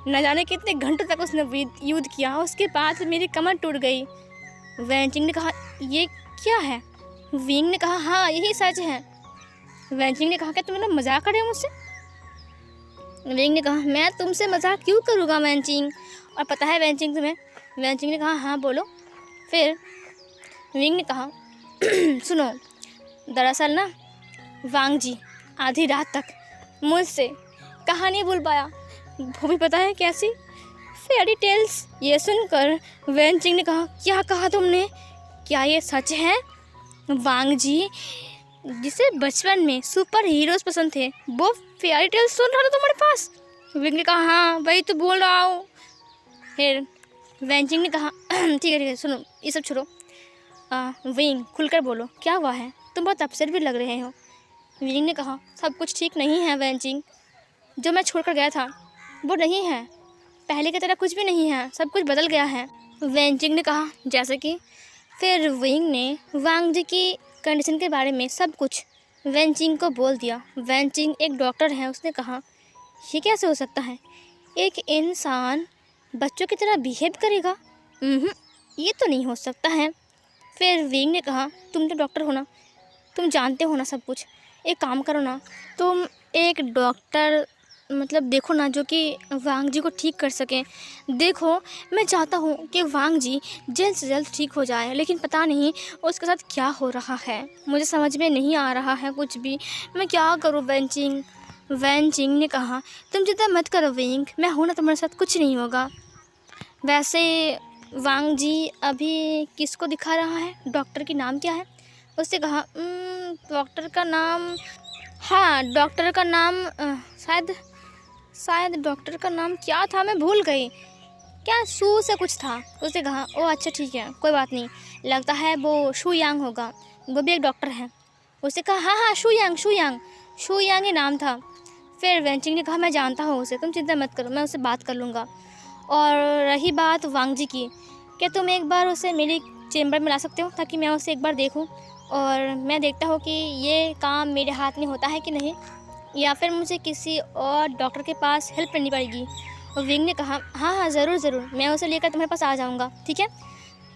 न जाने कितने घंटों तक उसने युद्ध किया। उसके बाद मेरी कमर टूट गई। वैनचिंग ने कहा, ये क्या है? विंग ने कहा, हाँ यही सच है। वैनचिंग ने कहा, क्या तुम लोग मजाक कर रहे हो मुझसे? विंग ने कहा, मैं तुमसे मजाक क्यों करूँगा वैनचिंग, और पता है वैनचिंग तुम्हें? वैनचिंग ने कहा, हाँ बोलो। फिर विंग ने कहा, सुनो, दरअसल ना वांगजी आधी रात तक मुझसे कहानी भूल पाया, वो भी पता है कैसी? Fairy tales. ये सुनकर वैनचिंग ने कहा, क्या कहा तुमने? क्या ये सच है? वांगजी जिसे बचपन में सुपर हीरोज पसंद थे, वो फेयरी टेल्स सुन रहा था तुम्हारे पास? विंग ने कहा, हाँ वही तो बोल रहा हूँ। फिर वैनचिंग ने कहा, ठीक है सुनो, ये सब छोड़ो। विंग खुलकर बोलो, क्या हुआ है? तुम बहुत अपसेट भी लग रहे हो। विंग ने कहा, सब कुछ ठीक नहीं है वैनचिंग, जो मैं छोड़कर गया था वो नहीं है, पहले की तरह कुछ भी नहीं है, सब कुछ बदल गया है। वैनचिंग ने कहा, जैसे कि? फिर विंग ने वांगजी की कंडीशन के बारे में सब कुछ वैनचिंग को बोल दिया। वैनचिंग एक डॉक्टर है, उसने कहा, ये कैसे हो सकता है? एक इंसान बच्चों की तरह बिहेव करेगा? ये तो नहीं हो सकता है। फिर विंग ने कहा, तुम तो डॉक्टर हो ना, तुम जानते हो ना सब कुछ, एक काम करो ना, तुम एक डॉक्टर मतलब देखो ना जो कि वांगजी को ठीक कर सके। देखो, मैं चाहता हूँ कि वांगजी जल्द से जल्द ठीक हो जाए, लेकिन पता नहीं उसके साथ क्या हो रहा है, मुझे समझ में नहीं आ रहा है कुछ भी, मैं क्या करूँ वैनचिंग? वैनचिंग ने कहा, तुम चिंता मत करो विंग, मैं हूँ ना, तुम्हारे साथ कुछ नहीं होगा। वैसे वांगजी अभी किसको दिखा रहा है? डॉक्टर की नाम क्या है? उसने कहा, डॉक्टर का नाम, हाँ डॉक्टर का नाम शायद डॉक्टर का नाम क्या था, मैं भूल गई, क्या शू से कुछ था। उसने कहा, ओ अच्छा ठीक है, कोई बात नहीं, लगता है वो शू यांग होगा, वो भी एक डॉक्टर है। उसने कहा, हाँ शू यांग ही नाम था। फिर वैनचिंग ने कहा, मैं जानता हूँ उसे, तुम चिंता मत करो, मैं उससे बात कर लूँगा। और रही बात वांगजी की, क्या तुम एक बार उसे मेरे चेम्बर में ला सकते हो, ताकि मैं उसे एक बार देखूँ और मैं देखता हूँ कि ये काम मेरे हाथ में होता है कि नहीं, या फिर मुझे किसी और डॉक्टर के पास हेल्प करनी पड़ेगी। और विंग ने कहा, हाँ ज़रूर, मैं उसे लेकर तुम्हारे पास आ जाऊँगा, ठीक है।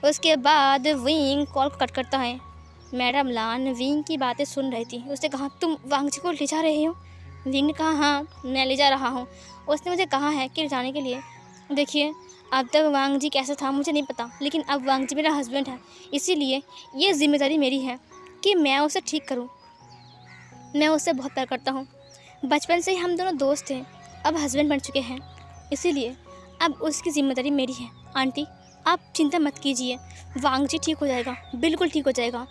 उसके बाद विंग कॉल कट करता है। मैडम लान विंग की बातें सुन रही थी। उसने कहा, तुम वांगजी को ले जा रहे हो? विंग ने कहा, हाँ मैं ले जा रहा हूँ, उसने मुझे कहा है कि ले जाने के लिए। देखिए, अब तक वांगजी कैसा था मुझे नहीं पता, लेकिन अब वांगजी मेरा हस्बैंड है, इसीलिए ये जिम्मेदारी मेरी है कि मैं उसे ठीक करूं। मैं उससे बहुत प्यार करता हूं, बचपन से ही हम दोनों दोस्त थे, अब हस्बैंड बन चुके हैं, इसीलिए अब उसकी जिम्मेदारी मेरी है। आंटी आप चिंता मत कीजिए, वांगजी ठीक हो जाएगा, बिल्कुल ठीक हो जाएगा।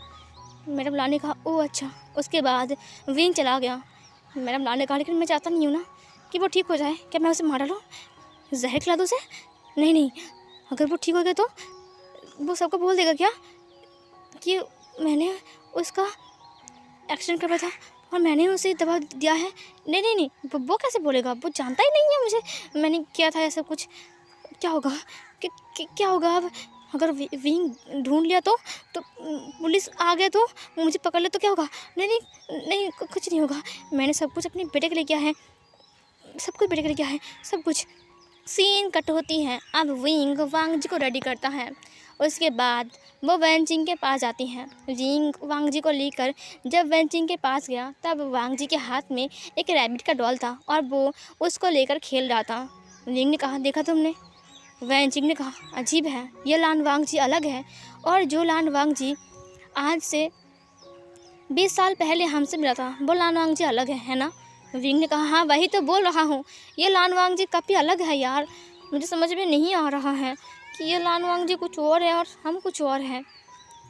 मैडम लान ने कहा, ओह अच्छा। उसके बाद विंग चला गया। मैडम लान ने कहा, लेकिन मैं चाहता नहीं हूँ ना कि वो ठीक हो जाए, क्या मैं उसे मार डालूँ, जहर खिला दूँ उसे? नहीं, अगर वो ठीक हो गया तो वो सबको बोल देगा क्या कि मैंने उसका एक्सीडेंट करवाया था और मैंने उसे दवा दिया है। नहीं, वो कैसे बोलेगा, वो जानता ही नहीं है मुझे, मैंने किया था ऐसा कुछ। क्या होगा क्या होगा अब अगर विंग ढूंढ लिया तो पुलिस आ गया तो मुझे पकड़ ले तो क्या होगा? नहीं, कुछ नहीं होगा, मैंने सब कुछ अपने बेटे के लिए किया है, सब कुछ बेटे के लिए किया है, सब कुछ। सीन कट होती है। अब विंग वांग जी को रेडी करता है। उसके बाद वो वेंचिंग के पास जाती हैं। विंग वांग जी को लेकर जब वेंचिंग के पास गया तब वांग जी के हाथ में एक रैबिट का डॉल था और वो उसको लेकर खेल रहा था। विंग ने कहा, देखा तुमने? वेंचिंग ने कहा, अजीब है, ये लान वांग जी अलग है और जो लान वांग जी आज से 20 साल पहले हमसे मिला था वो लान वांग जी अलग है ना? विंग ने कहा, हाँ वही तो बोल रहा हूँ, ये लान वांग जी काफ़ी अलग है यार। मुझे समझ में नहीं आ रहा है कि ये लान वांग जी कुछ और है और हम कुछ और हैं।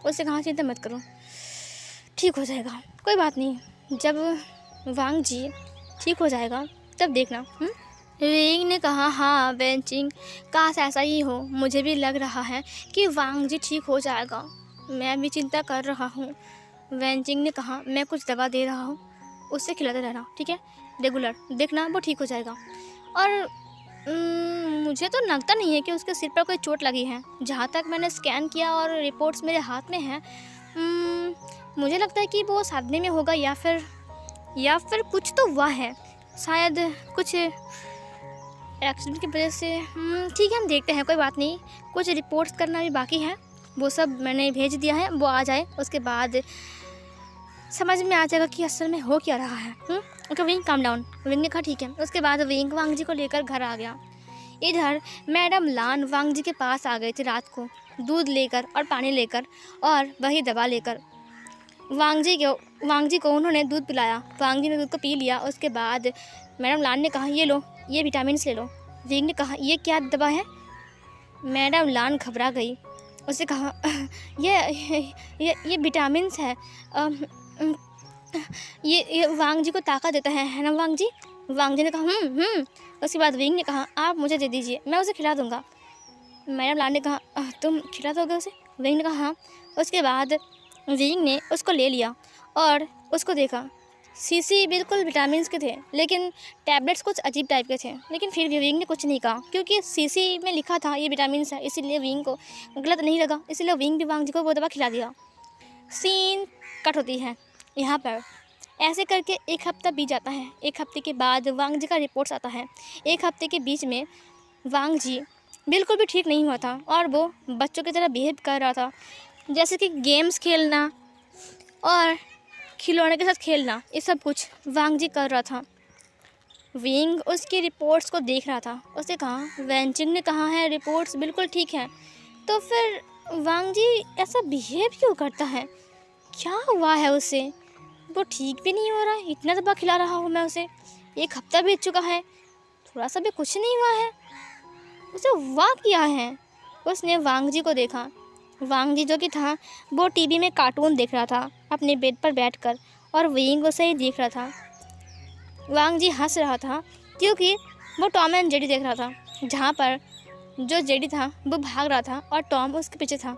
उससे कहा, चिंता मत करो, ठीक हो जाएगा, कोई बात नहीं, जब वांग जी ठीक हो जाएगा तब देखना। विंग ने कहा, हाँ वेंचिंग, काश ऐसा ही हो, मुझे भी लग रहा है कि वांग जी ठीक हो जाएगा, मैं भी चिंता कर रहा हूँ। वेंचिंग ने कहा, मैं कुछ दवा दे रहा हूँ, उससे खिलाते रहना, ठीक है, रेगुलर, देखना वो ठीक हो जाएगा। और मुझे तो लगता नहीं है कि उसके सिर पर कोई चोट लगी है। जहाँ तक मैंने स्कैन किया और रिपोर्ट्स मेरे हाथ में हैं, मुझे लगता है कि वो सदमे में होगा या फिर कुछ तो हुआ है, शायद कुछ एक्सीडेंट की वजह से। ठीक है, हम देखते हैं, कोई बात नहीं, कुछ रिपोर्ट्स करना भी बाकी है, वो सब मैंने भेज दिया है, वो आ जाए उसके बाद समझ में आ जाएगा कि असल में हो क्या रहा है। Okay wing, calm down. Wing ने कहा, ठीक है। उसके बाद विंग वांग जी को लेकर घर आ गया। इधर मैडम लान वांग जी के पास आ गए थे रात को, दूध लेकर और पानी लेकर और वही दवा लेकर। वांग जी को उन्होंने दूध पिलाया। वांग जी ने दूध को पी लिया। उसके बाद मैडम लान ने कहा, ये लो, ये विटामिन ले लो। विंग ने कहा, ये क्या दवा है? मैडम लान घबरा गई। उससे कहा, ये विटामिन है, ये वांग जी को ताकत देता है ना वांग जी? वांग जी ने कहा, उसके बाद विंग ने कहा, आप मुझे दे दीजिए, मैं उसे खिला दूंगा। मैडम लान ने कहा, तुम खिला दोगे उसे? विंग ने कहा, हाँ। उसके बाद विंग ने उसको ले लिया और उसको देखा। सीसी बिल्कुल विटामिन के थे, लेकिन टैबलेट्स कुछ अजीब टाइप के थे, लेकिन फिर भी विंग ने कुछ नहीं कहा, क्योंकि सीसी में लिखा था ये विटामिन है, इसीलिए विंग को गलत नहीं लगा, इसलिए विंग भी वांग जी को वो दवा खिला दिया। सीन कट होती है यहाँ पर। ऐसे करके 1 हफ्ता बीत जाता है। 1 हफ्ते के बाद वांग जी का रिपोर्ट्स आता है। 1 हफ्ते के बीच में वांग जी बिल्कुल भी ठीक नहीं हुआ था और वो बच्चों की तरह बिहेव कर रहा था, जैसे कि गेम्स खेलना और खिलौने के साथ खेलना, ये सब कुछ वांग जी कर रहा था। विंग उसकी रिपोर्ट्स को देख रहा था। उसने कहा, वेंचिंग ने कहा है रिपोर्ट्स बिल्कुल ठीक है, तो फिर वांग जी ऐसा बिहेव क्यों करता है? क्या हुआ है उसे? वो ठीक भी नहीं हो रहा है, इतना दबा खिला रहा हूँ मैं उसे, 1 हफ्ता बीत चुका है, थोड़ा सा भी कुछ नहीं हुआ है। उसे हुआ क्या है? उसने वांग जी को देखा। वांग जी जो कि था वो टीवी में कार्टून देख रहा था अपने बेड पर बैठकर, और विंग उसे ही देख रहा था। वांग जी हंस रहा था क्योंकि वो टॉम एंड जेरी देख रहा था, जहाँ पर जो जेरी था वो भाग रहा था और टॉम उसके पीछे था।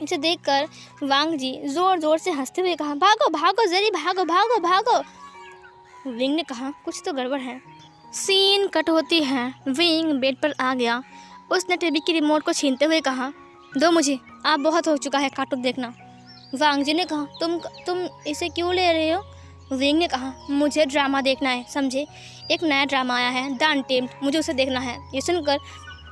इसे देखकर वांग जी ज़ोर ज़ोर से हंसते हुए कहा, भागो भागो जेरी, भागो भागो भागो। विंग ने कहा, कुछ तो गड़बड़ है। सीन कट होती है। विंग बेड पर आ गया। उसने टीवी की रिमोट को छीनते हुए कहा, दो मुझे, आप बहुत हो चुका है कार्टून देखना। वांग जी ने कहा, तुम इसे क्यों ले रहे हो? विंग ने कहा, मुझे ड्रामा देखना है, समझे, एक नया ड्रामा आया है द अनटेम्ड, मुझे उसे देखना है। ये सुनकर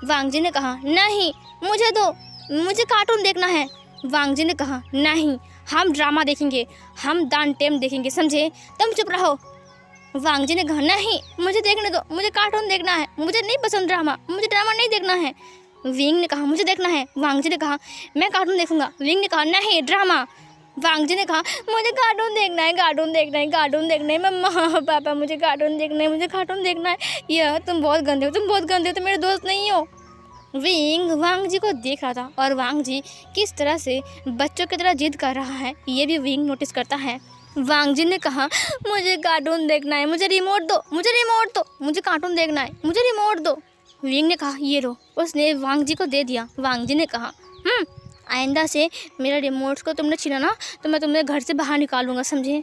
वांग जी ने कहा, नहीं मुझे दो, मुझे कार्टून देखना है। वांग जी ने कहा, नहीं, हम ड्रामा देखेंगे, हम द अनटेम्ड देखेंगे, समझे, तुम चुप रहो। वांग जी ने कहा, नहीं मुझे देखने दो, मुझे कार्टून देखना है, मुझे नहीं पसंद ड्रामा, मुझे ड्रामा नहीं देखना है। विंग ने कहा, मुझे देखना है। वांग जी ने कहा, मैं कार्टून देखूंगा। विंग ने कहा, नहीं ड्रामा। वांग जी ने कहा, मुझे कार्टून देखना है, कार्टून देखना है, कार्टून देखना है, मम्मा पापा मुझे कार्टून देखना है, मुझे कार्टून देखना है। यह तुम बहुत गंदे हो, तुम बहुत गंदे हो, तुम मेरे दोस्त नहीं हो। विंग वांग जी को देख रहा था और वांग जी किस तरह से बच्चों की तरह जिद कर रहा है ये भी विंग नोटिस करता है। वांग जी ने कहा, मुझे कार्टून देखना है, मुझे रिमोट दो, मुझे रिमोट दो, मुझे कार्टून देखना है, मुझे रिमोट दो। विंग ने कहा, ये लो। उसने वांग जी को दे दिया। वांग जी ने कहा, आइंदा से मेरा रिमोट को तुमने छीना ना तो मैं तुम्हें घर से बाहर निकालूंगा, समझे।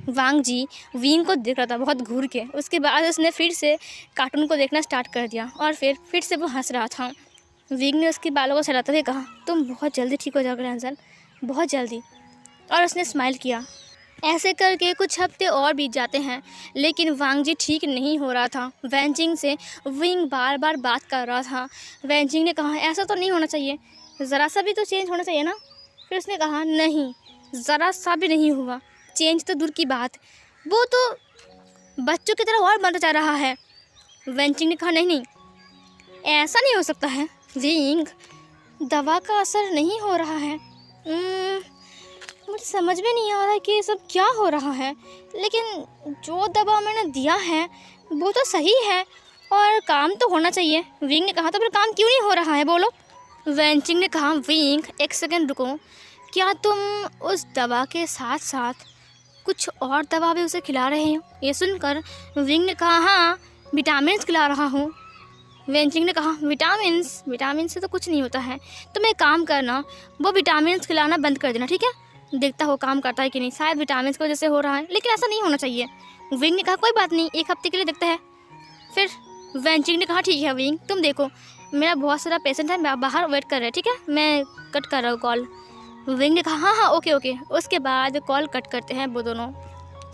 वांग जी विंग को देख रहा था बहुत घूर के। उसके बाद उसने फिर से कार्टून को देखना स्टार्ट कर दिया और फिर से वो हंस रहा था। विंग ने उसके बालों को सहलाते हुए कहा, तुम बहुत जल्दी ठीक हो जाओगे रंजन, बहुत जल्दी। और उसने स्माइल किया। ऐसे करके कुछ हफ्ते और बीत जाते हैं, लेकिन वांग जी ठीक नहीं हो रहा था। वैनजिंग से विंग बार बार बात कर रहा था। वैनजिंग ने कहा ऐसा तो नहीं होना चाहिए, ज़रा सा भी तो चेंज होना चाहिए ना। फिर उसने कहा नहीं, ज़रा सा भी नहीं हुआ। चेंज तो दूर की बात, वो तो बच्चों की तरह और बनता जा रहा है। वैनजिंग ने कहा नहीं नहीं, ऐसा नहीं हो सकता है विंग, दवा का असर नहीं हो रहा है। मुझे समझ में नहीं आ रहा कि ये सब क्या हो रहा है, लेकिन जो दवा मैंने दिया है वो तो सही है और काम तो होना चाहिए। विंग ने कहा तो फिर काम क्यों नहीं हो रहा है बोलो। वैनचिंग ने कहा विंग एक सेकंड रुको, क्या तुम उस दवा के साथ साथ कुछ और दवा भी उसे खिला रहे हो? ये सुनकर विंग ने कहा हाँ, विटामिन खिला रहा हूँ। वेंचिंग ने कहा विटामिन से तो कुछ नहीं होता है, तुम एक काम करना, वो विटामिन खिलाना बंद कर देना, ठीक है? देखता हो काम करता है कि नहीं, शायद विटामिन की वजह से हो रहा है, लेकिन ऐसा नहीं होना चाहिए। विंग ने कहा कोई बात नहीं, एक हफ्ते के लिए देखते हैं। फिर वेंचिंग ने कहा ठीक है विंग, तुम देखो मेरा बहुत सारा पेशेंट है, मैं बाहर वेट कर रहे हैं, ठीक है? मैं कट कर रहा हूँ कॉल। विंग ने कहा हाँ हाँ ओके। उसके बाद कॉल कट करते हैं वो दोनों।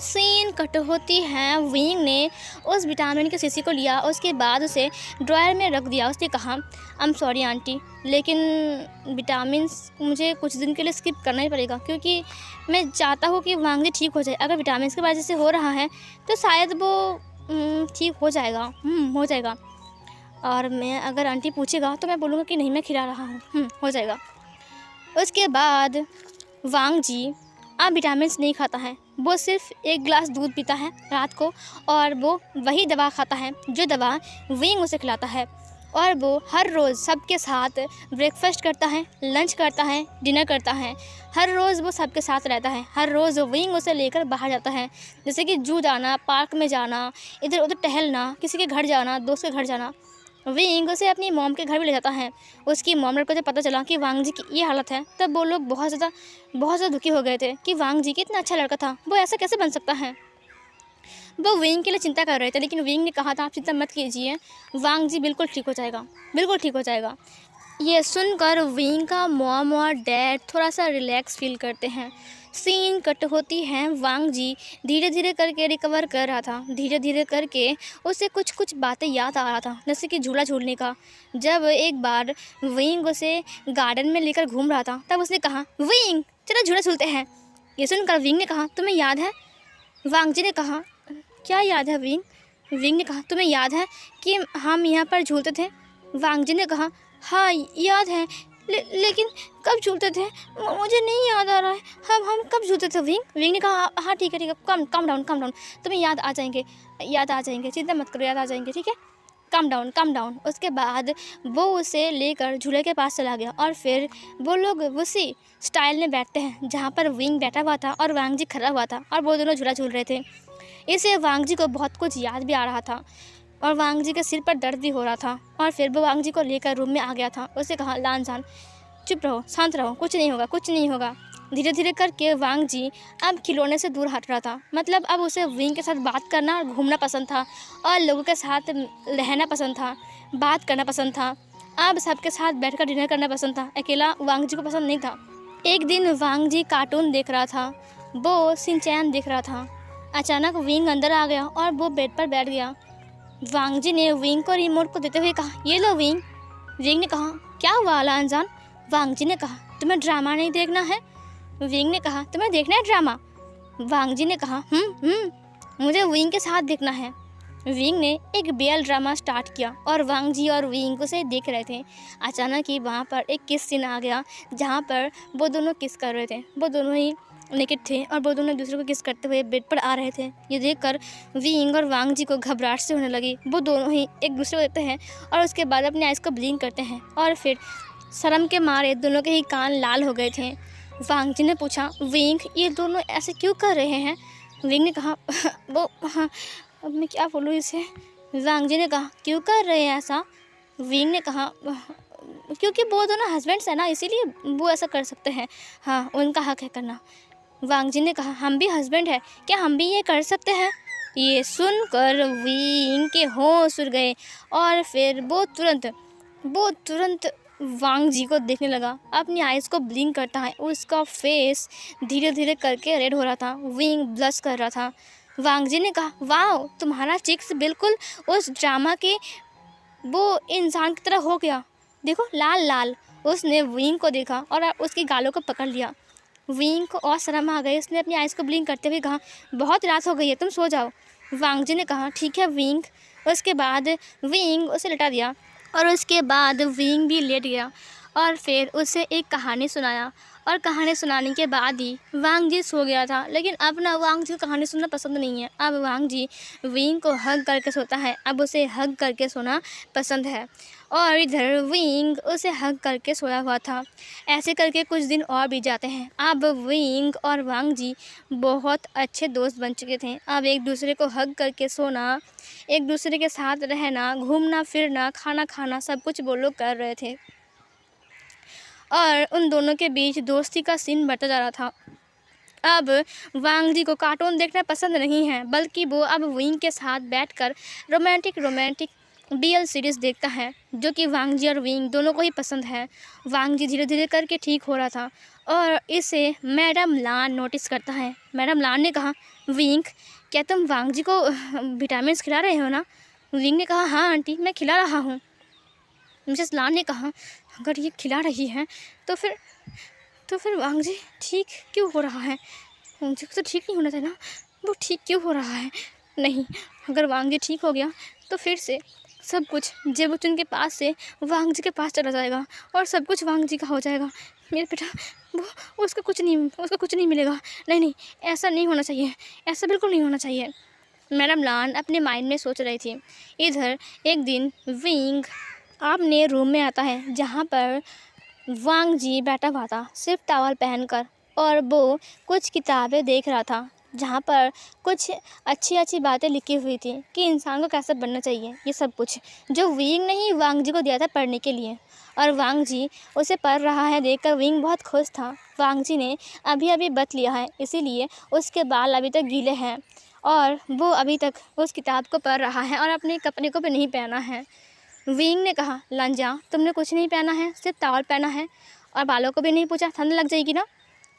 सीन कट होती है। विंग ने उस विटामिन की शीशी को लिया, उसके बाद उसे ड्रायर में रख दिया। उसने कहा आई एम सॉरी आंटी, लेकिन विटामिन मुझे कुछ दिन के लिए स्किप करना ही पड़ेगा, क्योंकि मैं चाहता हूँ कि वांग जी ठीक हो जाए। अगर विटामिन की वजह से हो रहा है तो शायद वो ठीक हो जाएगा। हो जाएगा। और मैं अगर आंटी पूछेगा तो मैं बोलूँगा कि नहीं मैं खिला रहा हूँ, हो जाएगा। उसके बाद वांग जी अब विटामिन्स नहीं खाता है, वो सिर्फ एक गिलास दूध पीता है रात को, और वो वही दवा खाता है जो दवा विंग उसे खिलाता है। और वो हर रोज़ सबके साथ ब्रेकफास्ट करता है, लंच करता है, डिनर करता है। हर रोज़ वो सबके साथ रहता है। हर रोज़ विंग उसे लेकर बाहर जाता है, जैसे कि जू जाना, पार्क में जाना, इधर उधर टहलना, किसी के घर जाना, दोस्त के घर जाना। विंग उसे अपनी मॉम के घर भी ले जाता है। उसकी मॉम को जब पता चला कि वांग जी की ये हालत है, तब वो लोग बहुत ज़्यादा दुखी हो गए थे कि वांग जी कितना अच्छा लड़का था, वो ऐसा कैसे बन सकता है। वो विंग के लिए चिंता कर रहे थे, लेकिन विंग ने कहा था आप चिंता मत कीजिए, वांग जी बिल्कुल ठीक हो जाएगा, बिल्कुल ठीक हो जाएगा। ये सुनकर विंग का मॉम और डैड थोड़ा सा रिलैक्स फील करते हैं। सीन कट होती है। वांग जी धीरे धीरे करके रिकवर कर रहा था। धीरे धीरे करके उसे कुछ कुछ बातें याद आ रहा था, जैसे कि झूला झूलने का। जब एक बार विंग उसे गार्डन में लेकर घूम रहा था, तब उसने कहा विंग चलो झूला झूलते हैं। ये सुनकर विंग ने कहा तुम्हें याद है? वांग जी ने कहा क्या याद है विंग? विंग ने कहा तुम्हें याद है कि हम यहाँ पर झूलते थे? वांग जी ने कहा हाँ याद है, लेकिन कब झूलते थे मुझे नहीं याद आ रहा है। हम कब झूलते थे विंग? विंग ने कहा हाँ ठीक है कम डाउन तुम्हें याद आ जाएंगे, चिंता मत करो, याद आ जाएंगे, ठीक है? Come down. उसके बाद वो उसे लेकर झूले के पास चला गया, और फिर वो लोग उसी स्टाइल में बैठते हैं जहाँ पर विंग बैठा हुआ था और वांग जी खड़ा हुआ था, और वो दोनों झूला झूल रहे थे। इससे वांग जी को बहुत कुछ याद भी आ रहा था, और वांग जी के सिर पर दर्द भी हो रहा था। और फिर वो वांग जी को लेकर रूम में आ गया था। उसे कहा लानजान चुप रहो, शांत रहो, कुछ नहीं होगा। धीरे धीरे करके वांग जी अब खिलौने से दूर हट रहा था। मतलब अब उसे विंग के साथ बात करना और घूमना पसंद था, और लोगों के साथ रहना पसंद था, बात करना पसंद था। अब सबके साथ बैठकर डिनर करना पसंद था। अकेला वांग जी को पसंद नहीं था। एक दिन वांग जी कार्टून देख रहा था, वो शिनचैन देख रहा था। अचानक विंग अंदर आ गया और वो बेड पर बैठ गया। वांग जी ने विंग को रिमोट को देते हुए कहा ये लो विंग। विंग ने कहा क्या हुआ लानजान? वांग जी ने कहा तुम्हें ड्रामा नहीं देखना है? विंग ने कहा तुम्हें देखना है ड्रामा? वांग जी ने कहा मुझे विंग के साथ देखना है। विंग ने एक बेल ड्रामा स्टार्ट किया, और वांग जी और विंग उसे देख रहे थे। अचानक ही वहाँ पर एक किस सीन आ गया, जहाँ पर वो दोनों किस कर रहे थे। वो दोनों ही नेकेड थे, और वो दोनों दूसरे को किस करते हुए बेड पर आ रहे थे। ये देखकर विंग और वांग जी को घबराहट से होने लगी। वो दोनों ही एक दूसरे को देखते हैं, और उसके बाद अपने आइज़ को ब्लिंक करते हैं, और फिर शर्म के मारे दोनों के ही कान लाल हो गए थे। वांग जी ने पूछा विंग ये दोनों ऐसे क्यों कर रहे हैं? विंग ने कहा वो हाँ, अब मैं क्या बोलूँ इसे। वांग जी ने कहा क्यों कर रहे हैं ऐसा? विंग ने कहा क्योंकि वो दोनों हस्बैंड्स हैं ना, इसीलिए वो ऐसा कर सकते हैं, हाँ उनका हक है करना। वांग जी ने कहा हम भी हस्बैंड हैं, क्या हम भी ये कर सकते हैं? ये सुनकर विंग के होश उड़ गए, और फिर वो तुरंत वांग जी को देखने लगा, अपनी आइज़ को ब्लिंक करता है। उसका फेस धीरे धीरे करके रेड हो रहा था, विंग ब्लश कर रहा था। वांग जी ने कहा, वाओ, तुम्हारा चिक्स बिल्कुल उस ड्रामा के वो इंसान की तरह हो गया, देखो लाल लाल। उसने विंग को देखा और उसकी गालों को पकड़ लिया। विंग को और शर्म आ गई। उसने अपनी आइज़ को ब्लिंक करते हुए कहा, बहुत रात हो गई है, तुम सो जाओ। वांग जी ने कहा, ठीक है विंग। उसके बाद विंग उसे लिटा दिया और उसके बाद विंग भी लेट गया और फिर उसे एक कहानी सुनाया। और कहानी सुनाने के बाद ही वांग जी सो गया था। लेकिन अब ना वांग जी को कहानी सुनना पसंद नहीं है। अब वांग जी विंग को हग करके सोता है। अब उसे हग करके सोना पसंद है और इधर विंग उसे हग करके सोया हुआ था। ऐसे करके कुछ दिन और भी जाते हैं। अब विंग और वांग जी बहुत अच्छे दोस्त बन चुके थे। अब एक दूसरे को हग करके सोना, एक दूसरे के साथ रहना, घूमना फिरना, खाना खाना, सब कुछ वो लोग कर रहे थे और उन दोनों के बीच दोस्ती का सीन बढ़ता जा रहा था। अब वांग जी को कार्टून देखना पसंद नहीं है, बल्कि वो अब विंग के साथ बैठकर रोमांटिक BL सीरीज़ देखता है, जो कि वांग जी और विंग दोनों को ही पसंद है। वांग जी धीरे धीरे करके ठीक हो रहा था और इसे मैडम लान नोटिस करता है। मैडम लान ने कहा, विंग, क्या तुम वांग जी को विटामिन खिला रहे हो ना? विंग ने कहा, हाँ आंटी, मैं खिला रहा हूँ। मिसेस लान ने कहा, अगर ये खिला रही हैं तो फिर वांग जी ठीक क्यों हो रहा है? वांग जी को तो ठीक नहीं होना था ना, वो ठीक क्यों हो रहा है? नहीं, अगर वांग जी ठीक हो गया तो फिर से सब कुछ जेबुचुन के पास से वांग जी के पास चला जाएगा और सब कुछ वांग जी का हो जाएगा। मेरे बेटा, वो उसका कुछ नहीं मिलेगा। नहीं, ऐसा नहीं होना चाहिए, ऐसा बिल्कुल नहीं होना चाहिए। मैडम लान अपने माइंड में सोच रही थी। इधर एक दिन विंग अपने रूम में आता है, जहाँ पर वांग जी बैठा हुआ था सिर्फ टॉवल पहनकर, और वो कुछ किताबें देख रहा था, जहाँ पर कुछ अच्छी बातें लिखी हुई थी कि इंसान को कैसा बनना चाहिए, ये सब कुछ जो विंग ने ही वांग जी को दिया था पढ़ने के लिए। और वांग जी उसे पढ़ रहा है देखकर विंग बहुत खुश था। वांग जी ने अभी बत लिया है, इसीलिए उसके बाल अभी तक गीले हैं और वो अभी तक उस किताब को पढ़ रहा है और अपने कपड़े को भी नहीं पहना है। विंग ने कहा, लंजा, तुमने कुछ नहीं पहना है, सिर्फ टॉवल पहना है और बालों को भी नहीं पूछा, ठंड लग जाएगी ना?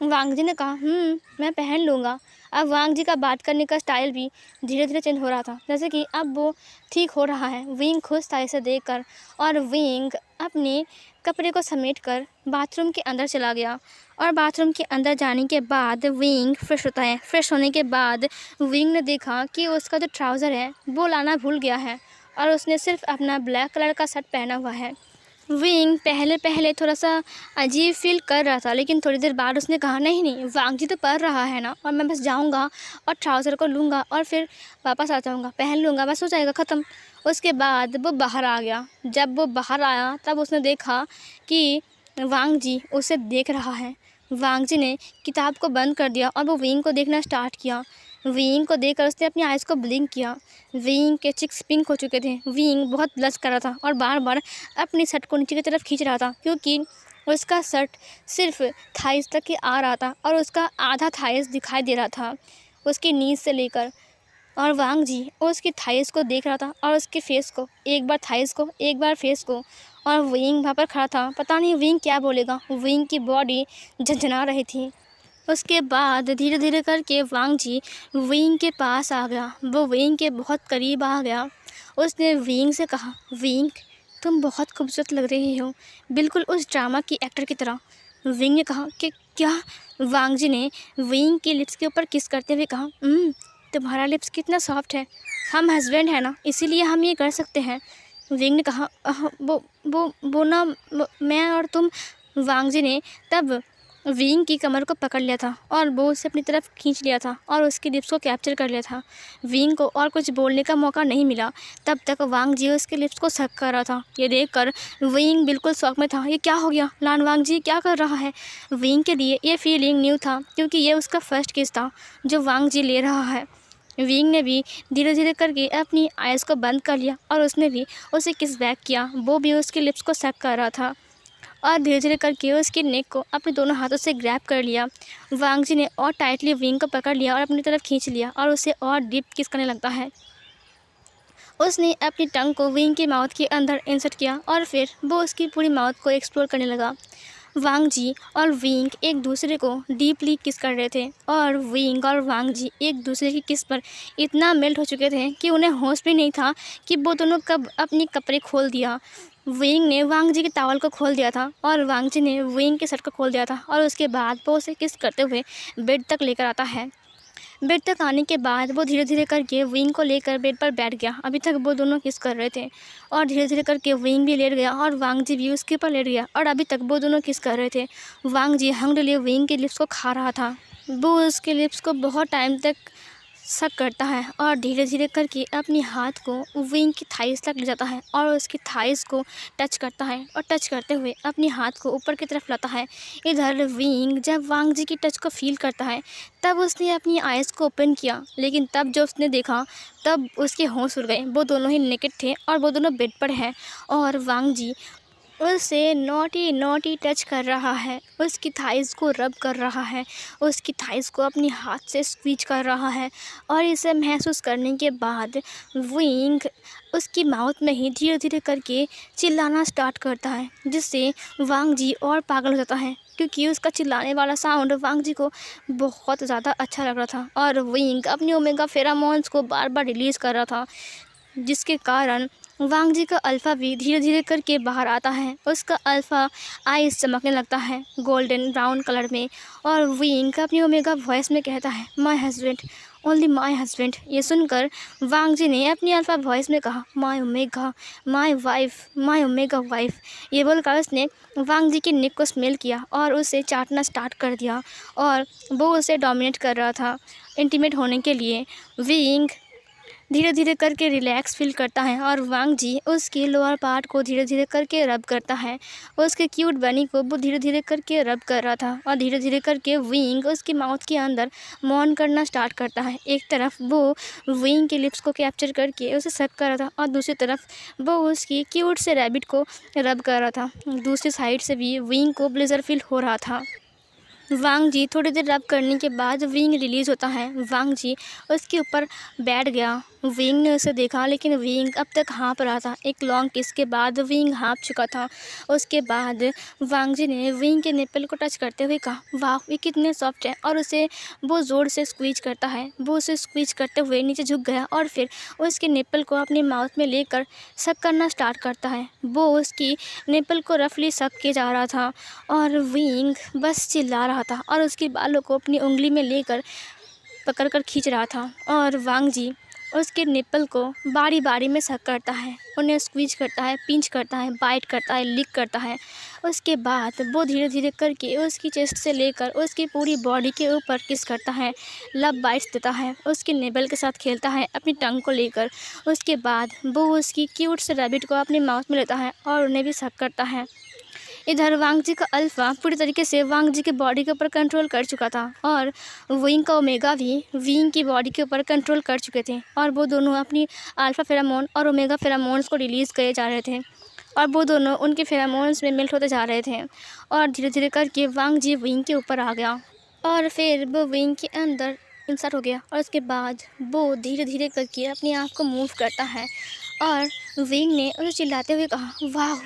वांग जी ने कहा, मैं पहन लूँगा। अब वांग जी का बात करने का स्टाइल भी धीरे धीरे चेंज हो रहा था, जैसे कि अब वो ठीक हो रहा है। विंग खुश था इसे देखकर और विंग अपने कपड़े को समेटकर बाथरूम के अंदर चला गया। और बाथरूम के अंदर जाने के बाद विंग फ्रेश होता है। फ्रेश होने के बाद विंग ने देखा कि उसका जो ट्राउज़र है वो लाना भूल गया है और उसने सिर्फ अपना ब्लैक कलर का शर्ट पहना हुआ है। विंग पहले थोड़ा सा अजीब फील कर रहा था, लेकिन थोड़ी देर बाद उसने कहा, नहीं, वांग जी तो पढ़ रहा है ना, और मैं बस जाऊंगा और ट्राउज़र को लूँगा और फिर वापस आ जाऊँगा, पहन लूँगा, बस हो जाएगा ख़त्म। उसके बाद वो बाहर आ गया। जब वो बाहर आया तब उसने देखा कि वांग जी उसे देख रहा है। वांग जी ने किताब को बंद कर दिया और वो विंग को देखना स्टार्ट किया। विंग को देखकर उसने अपनी आइज़ को ब्लिंक किया। विंग के चिक्स पिंक हो चुके थे। विंग बहुत ब्लश कर रहा था और बार बार अपनी शर्ट को नीचे की तरफ खींच रहा था, क्योंकि उसका शर्ट सिर्फ थाइस तक ही आ रहा था और उसका आधा थाइस दिखाई दे रहा था उसकी नीज से लेकर। और वांग जी उसकी थाइस को देख रहा था और उसके फेस को, एक बार थाइस को, एक बार फेस को। और विंग वहाँ पर खड़ा था, पता नहीं विंग क्या बोलेगा। विंग की बॉडी झंझना रही थी। उसके बाद धीरे धीरे करके वांग जी विंग के पास आ गया। वो विंग के बहुत करीब आ गया। उसने विंग से कहा, विंग, तुम बहुत खूबसूरत लग रही हो, बिल्कुल उस ड्रामा की एक्टर की तरह। विंग ने कहा कि क्या? वांग जी ने विंग के लिप्स के ऊपर किस करते हुए कहा, तुम्हारा लिप्स कितना सॉफ्ट है, हम हस्बैंड हैं ना, इसीलिए हम ये कर सकते हैं। विंग ने कहा, वो ना मैं और तुम। वांग जी ने तब विंग की कमर को पकड़ लिया था और वो उसे अपनी तरफ खींच लिया था और उसके लिप्स को कैप्चर कर लिया था। विंग को और कुछ बोलने का मौका नहीं मिला। तब तक वांग जी उसके लिप्स को सक कर रहा था। ये देखकर विंग बिल्कुल शौक में था। ये क्या हो गया? लान वांग जी क्या कर रहा है? विंग के लिए ये फीलिंग न्यू था, क्योंकि ये उसका फर्स्ट किस था जो वांग जी ले रहा है। विंग ने भी धीरे धीरे करके अपनी आइज़ को बंद कर लिया और उसने भी उसे किस बैक किया। वो भी उसके लिप्स को सक कर रहा था और धीरे धीरे करके उसकी नेक को अपने दोनों हाथों से ग्रैब कर लिया। वांग जी ने और टाइटली विंग को पकड़ लिया और अपनी तरफ खींच लिया और उसे और डीप किस करने लगता है। उसने अपनी टंग को विंग की माउथ के अंदर इंसर्ट किया और फिर वो उसकी पूरी माउथ को एक्सप्लोर करने लगा। वांग जी और विंग एक दूसरे को डीपली किस कर रहे थे और विंग और वांग जी एक दूसरे की किस पर इतना मेल्ट हो चुके थे कि उन्हें होश भी नहीं था कि वो दोनों कब अपनी कपड़े खोल दिया। विंग ने वांग जी के टॉवल को खोल दिया था और वांग जी ने विंग के शर्ट को खोल दिया था और उसके बाद वो उसे किस करते हुए बेड तक लेकर आता है। बेड तक आने के बाद वो धीरे धीरे करके विंग को लेकर बेड पर बैठ गया। अभी तक वो दोनों किस कर रहे थे और धीरे धीरे करके विंग भी लेट गया और वांग जी भी उसके ऊपर लेट गया और अभी तक वो दोनों किस कर रहे थे। वांग जी हंग्रीली विंग के लिप्स को खा रहा था। वो उसके लिप्स को बहुत टाइम तक सक करता है और धीरे धीरे करके अपनी हाथ को विंग की थाइस तक ले जाता है और उसकी थाइस को टच करता है और टच करते हुए अपनी हाथ को ऊपर की तरफ लाता है। इधर विंग जब वांग जी की टच को फील करता है तब उसने अपनी आइज़ को ओपन किया, लेकिन तब जब उसने देखा तब उसके होश उड़ गए। वो दोनों ही नेकेड थे और वो दोनों बेड पर हैं और वांग जी उसे नॉटी नॉटी टच कर रहा है, उसकी थाइस को रब कर रहा है, उसकी थाइस को अपनी हाथ से स्क्वीज कर रहा है और इसे महसूस करने के बाद विंग उसकी माउथ में ही धीरे धीरे करके चिल्लाना स्टार्ट करता है, जिससे वांग जी और पागल हो जाता है क्योंकि उसका चिल्लाने वाला साउंड वांग जी को बहुत ज़्यादा अच्छा लग रहा था और विंग अपने ओमेगा फेरामोन्स को बार बार रिलीज़ कर रहा था, जिसके कारण वांग जी का अल्फ़ा भी धीरे धीरे करके बाहर आता है। उसका अल्फ़ा आइस चमकने लगता है गोल्डन ब्राउन कलर में और विंग अपनी ओमेगा वॉइस में कहता है, my husband, only my husband. ये सुनकर वांग जी ने अपनी अल्फ़ा वॉइस में कहा, my omega, my wife, my omega wife. ये बोलकर उसने वांग जी के नेक को स्मेल किया और उसे चाटना स्टार्ट कर दिया और वो उसे डोमिनेट कर रहा था इंटीमेट होने के लिए। विंग धीरे धीरे करके रिलैक्स फील करता है और वांग जी उसके लोअर पार्ट को धीरे धीरे करके रब करता है। उसके क्यूट बनी को वो धीरे धीरे करके रब कर रहा था और धीरे धीरे करके विंग उसकी माउथ के अंदर मौन करना स्टार्ट करता है। एक तरफ वो विंग के लिप्स को कैप्चर करके उसे सक कर रहा था और दूसरी तरफ वो उसकी क्यूट से रैबिट को रब कर रहा था। दूसरी साइड से भी विंग को प्लेजर फील हो रहा था। वांग जी थोड़ी देर रब करने के बाद विंग रिलीज़ होता है। वांग जी उसके ऊपर बैठ गया। विंग ने उसे देखा लेकिन विंग अब तक हाँफ रहा था। एक लॉन्ग किस के बाद विंग हाँफ चुका था। उसके बाद वांग जी ने विंग के निप्पल को टच करते हुए कहा, वाह ये कितने सॉफ्ट है, और उसे वो ज़ोर से स्क्वीज करता है। वो उसे स्क्वीज करते हुए नीचे झुक गया और फिर उसके निप्पल को अपने माउथ में लेकर सक करना स्टार्ट करता है। वो उसकी निप्पल को रफली सक के जा रहा था और विंग बस चिल्ला रहा था और उसके बालों को अपनी उंगली में लेकर पकड़कर खींच रहा था और वांग जी उसके निप्पल को बारी बारी में सक करता है, उन्हें स्क्वीज करता है, पिंच करता है, बाइट करता है, लिक करता है। उसके बाद वो धीरे धीरे करके उसकी चेस्ट से लेकर उसकी पूरी बॉडी के ऊपर किस करता है, लव बाइट्स देता है, उसके नेबल के साथ खेलता है अपनी टंग को लेकर। उसके बाद वो उसकी क्यूट से रैबिट को अपने माउथ में लेता है और उन्हें भी सक करता है। इधर वांग जी का अल्फ़ा पूरी तरीके से वांग जी के बॉडी के ऊपर कंट्रोल कर चुका था और विंग का ओमेगा भी विंग की बॉडी के ऊपर कंट्रोल कर चुके थे और वो दोनों अपनी अल्फ़ा फेरामोन और ओमेगा फेरामोन्स को रिलीज़ करे जा रहे थे और वो दोनों उनके फेरामोन्स में मेल्ट होते जा रहे थे और धीरे धीरे करके वांग जी विंग के ऊपर आ गया और फिर वो विंग के अंदर इंसर्ट हो गया और उसके बाद वो धीरे धीरे करके अपने आप को मूव करता है और विंग ने उसे चिल्लाते हुए कहा, वाह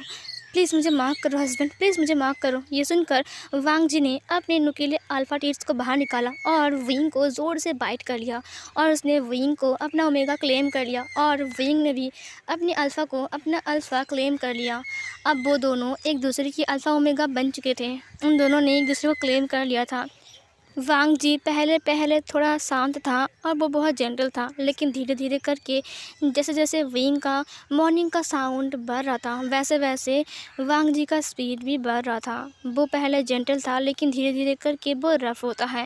प्लीज़ मुझे माफ़ करो हस्बैंड, प्लीज़ मुझे माफ़ करो। ये सुनकर वांग जी ने अपने नुकीले अल्फ़ा टीट्स को बाहर निकाला और विंग को ज़ोर से बाइट कर लिया और उसने विंग को अपना ओमेगा क्लेम कर लिया और विंग ने भी अपनी अल्फ़ा को अपना अल्फ़ा क्लेम कर लिया। अब वो दोनों एक दूसरे की अल्फ़ा ओमेगा बन चुके थे, उन दोनों ने एक दूसरे को क्लेम कर लिया था। वांग जी पहले पहले थोड़ा शांत था और वो बहुत जेंटल था, लेकिन धीरे धीरे करके जैसे जैसे विंग का मॉर्निंग का साउंड बढ़ रहा था वैसे वैसे वांग जी का स्पीड भी बढ़ रहा था। वो पहले जेंटल था लेकिन धीरे धीरे करके वो रफ़ होता है।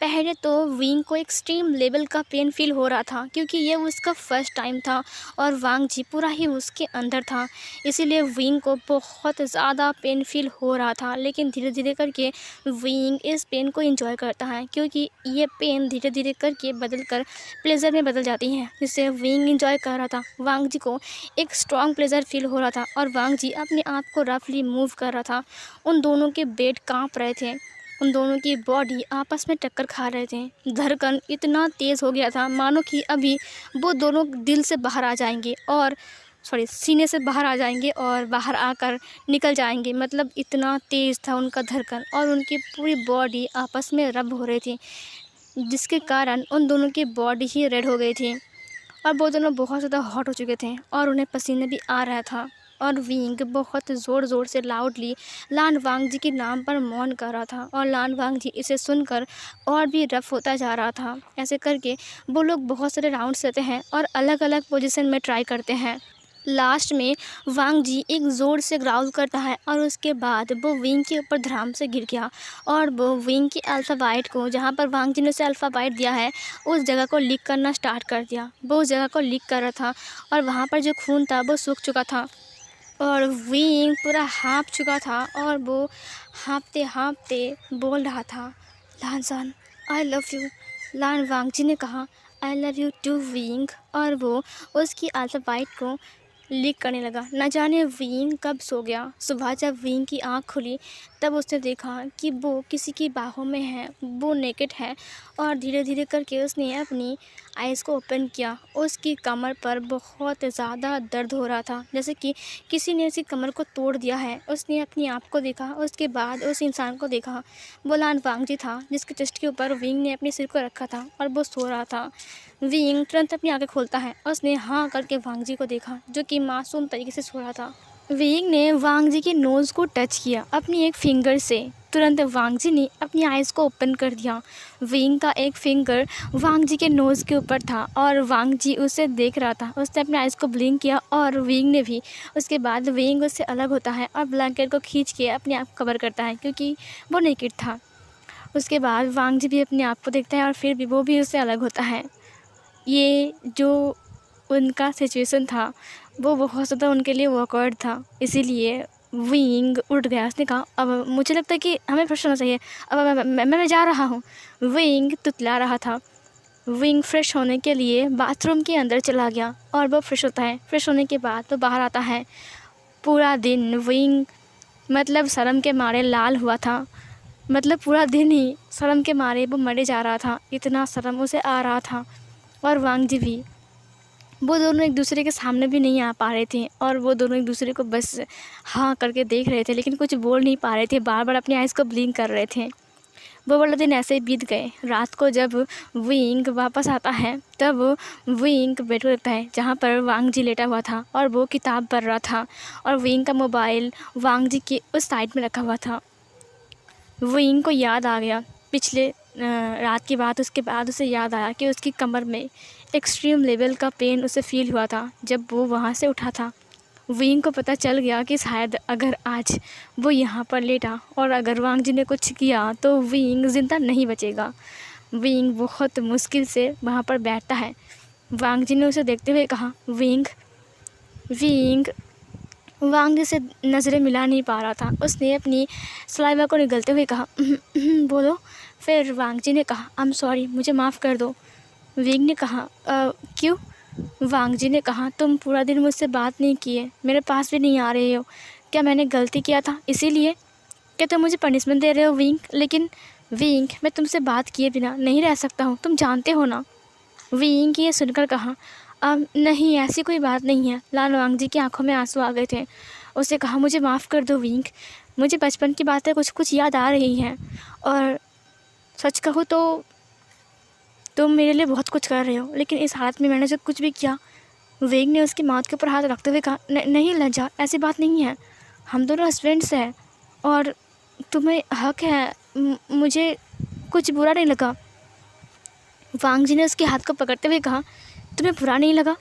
पहले तो विंग को एक्सट्रीम लेवल का पेन फील हो रहा था क्योंकि ये उसका फर्स्ट टाइम था और वांग जी पूरा ही उसके अंदर था, इसीलिए विंग को बहुत ज़्यादा पेन फील हो रहा था। लेकिन धीरे धीरे करके विंग इस पेन को एंजॉय करता है क्योंकि ये पेन धीरे धीरे करके बदल कर प्लेजर में बदल जाती है, जिससे विंग एंजॉय कर रहा था। वांग जी को एक स्ट्रॉन्ग प्लेजर फील हो रहा था और वांग जी अपने आप को रफली मूव कर रहा था। उन दोनों के बेड कांप रहे थे। उन दोनों की बॉडी आपस में टक्कर खा रहे थे। धड़कन इतना तेज़ हो गया था मानो कि अभी वो दोनों दिल से बाहर आ जाएंगे और सीने से बाहर आ जाएंगे और बाहर आकर निकल जाएंगे। मतलब इतना तेज़ था उनका धड़कन और उनकी पूरी बॉडी आपस में रब हो रही थी, जिसके कारण उन दोनों की बॉडी ही रेड हो गई थी और वो दोनों बहुत ज़्यादा हॉट हो चुके थे और उन्हें पसीने भी आ रहा था। और विंग बहुत ज़ोर ज़ोर से लाउडली लान वांग जी के नाम पर मौन कर रहा था और लान वांग जी इसे सुनकर और भी रफ होता जा रहा था। ऐसे करके वो लोग बहुत सारे राउंड्स लेते हैं और अलग अलग पोजीशन में ट्राई करते हैं। लास्ट में वांग जी एक ज़ोर से ग्राउल करता है और उसके बाद वो विंग के ऊपर धड़ाम से गिर गया और वो विंग की अल्फ़ाबाइट को, जहाँ पर वांग जी ने उसे अल्फ़ाबाइट दिया है, उस जगह को लीक करना स्टार्ट कर दिया। वो उस जगह को लीक कर रहा था और वहाँ पर जो खून था वो सूख चुका था और विंग पूरा हाँप चुका था और वो हाँपते हाँपते बोल रहा था, लानसान आई लव यू। लान वांग जी ने कहा, I love you too Wing, और वो उसकी अल्फ़ाबाइट को लीक करने लगा। न जाने विंग कब सो गया। सुबह जब विंग की आँख खुली तब उसने देखा कि वो किसी की बाहों में है, वो नेकेड है और धीरे धीरे करके उसने अपनी आइज़ को ओपन किया। उसकी कमर पर बहुत ज़्यादा दर्द हो रहा था, जैसे कि किसी ने उसकी कमर को तोड़ दिया है। उसने अपनी आप को देखा, उसके बाद उस इंसान को देखा। वो लान वांग जी था जिसके चेस्ट के ऊपर विंग ने अपने सिर को रखा था और वो सो रहा था। विंग तुरंत अपनी आंखें खोलता है और उसने हाँ करके वांग जी को देखा जो कि मासूम तरीके से सो रहा था। विंग ने वांग जी के नोज़ को टच किया अपनी एक फिंगर से। तुरंत वांग जी ने अपनी आइज़ को ओपन कर दिया। विंग का एक फिंगर वांग जी के नोज़ के ऊपर था और वांग जी उसे देख रहा था। उसने अपनी आइज़ को ब्लिंक किया और विंग ने भी। उसके बाद विंग उससे अलग होता है और ब्लैंकेट को खींच के अपने आप को कवर करता है क्योंकि वो नेकेड था। उसके बाद वांग जी भी अपने आप को देखता है और फिर भी वो भी उससे अलग होता है। ये जो उनका सिचुएशन था वो बहुत ज़्यादा उनके लिए ऑकवर्ड था, इसीलिए विंग उठ गया। उसने कहा, अब मुझे लगता है कि हमें फ्रेश होना चाहिए, अब मैं जा रहा हूँ। विंग तुतला रहा था। विंग फ्रेश होने के लिए बाथरूम के अंदर चला गया और वो फ्रेश होता है। फ्रेश होने के बाद वो बाहर आता है। पूरा दिन विंग मतलब शर्म के मारे लाल हुआ था। मतलब पूरा दिन ही शर्म के मारे वो मरे जा रहा था, इतना शर्म उसे आ रहा था। और वांग जी भी, वो दोनों एक दूसरे के सामने भी नहीं आ पा रहे थे और वो दोनों एक दूसरे को बस हाँ करके देख रहे थे, लेकिन कुछ बोल नहीं पा रहे थे, बार बार अपनी आइज़ को ब्लिंक कर रहे थे। वो वाला दिन ऐसे ही बीत गए। रात को जब विंग वापस आता है तब विंग बेड पर रहता है जहाँ पर वांग जी लेटा हुआ था और वो किताब पढ़ रहा था और विंग का मोबाइल वांग जी के उस साइड में रखा हुआ था। विंग को याद आ गया पिछले रात की बात। उसके बाद उसे याद आया कि उसकी कमर में एक्सट्रीम लेवल का पेन उसे फील हुआ था जब वो वहाँ से उठा था। विंग को पता चल गया कि शायद अगर आज वो यहाँ पर लेटा और अगर वांग जी ने कुछ किया तो विंग ज़िंदा नहीं बचेगा। विंग बहुत मुश्किल से वहाँ पर बैठता है। वांग जी ने उसे देखते हुए कहा, विंग। विंग वांग जी से नज़रें मिला नहीं पा रहा था। उसने अपनी सलाइवा को निगलते हुए कहा, बोलो। फिर वांग जी ने कहा, आई एम सॉरी, मुझे माफ़ कर दो। विंग ने कहा, क्यों? वांग जी ने कहा, तुम पूरा दिन मुझसे बात नहीं किए, मेरे पास भी नहीं आ रहे हो। क्या मैंने गलती किया था इसीलिए? क्या तुम मुझे पनिशमेंट दे रहे हो विंग? लेकिन विंग, मैं तुमसे बात किए बिना नहीं रह सकता हूँ, तुम जानते हो ना। विंग ये सुनकर कहा, नहीं, ऐसी कोई बात नहीं है। लान वांग जी की आंखों में आंसू आ गए थे। उसने कहा, मुझे माफ़ कर दो विंग, मुझे बचपन की बातें कुछ कुछ याद आ रही हैं और सच कहूँ तो तुम मेरे लिए बहुत कुछ कर रहे हो, लेकिन इस हालत में मैंने जो कुछ भी किया। विंग ने उसकी माथ के ऊपर हाथ रखते हुए कहा, नहीं लज्जा, ऐसी बात नहीं है, हम दोनों हस्बैंड्स हैं और तुम्हें हक है, मुझे कुछ बुरा नहीं लगा। वांग जी ने उसके हाथ को पकड़ते हुए कहा, तुम्हें बुरा नहीं लगा?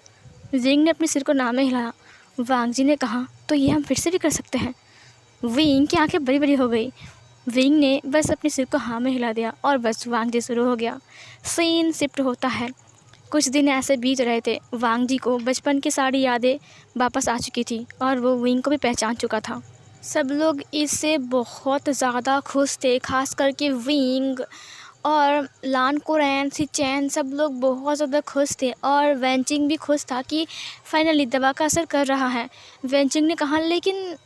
विंग ने अपने सिर को ना में हिलाया। वांग जी ने कहा, तो ये हम फिर से भी कर सकते हैं। विंग की आंखें बड़ी बड़ी हो गई। विंग ने बस अपने सिर को हाँ में हिला दिया और बस वांग जी शुरू हो गया। सीन शिफ्ट होता है। कुछ दिन ऐसे बीत रहे थे। वांग जी को बचपन की सारी यादें वापस आ चुकी थी और वो विंग को भी पहचान चुका था। सब लोग इससे बहुत ज़्यादा खुश थे, खास करके विंग और लान कुरैन, सिचैन, सब लोग बहुत ज़्यादा खुश थे और वेंचिंग भी खुश था कि फाइनली दवा का असर कर रहा है। वेंचिंग ने कहा, लेकिन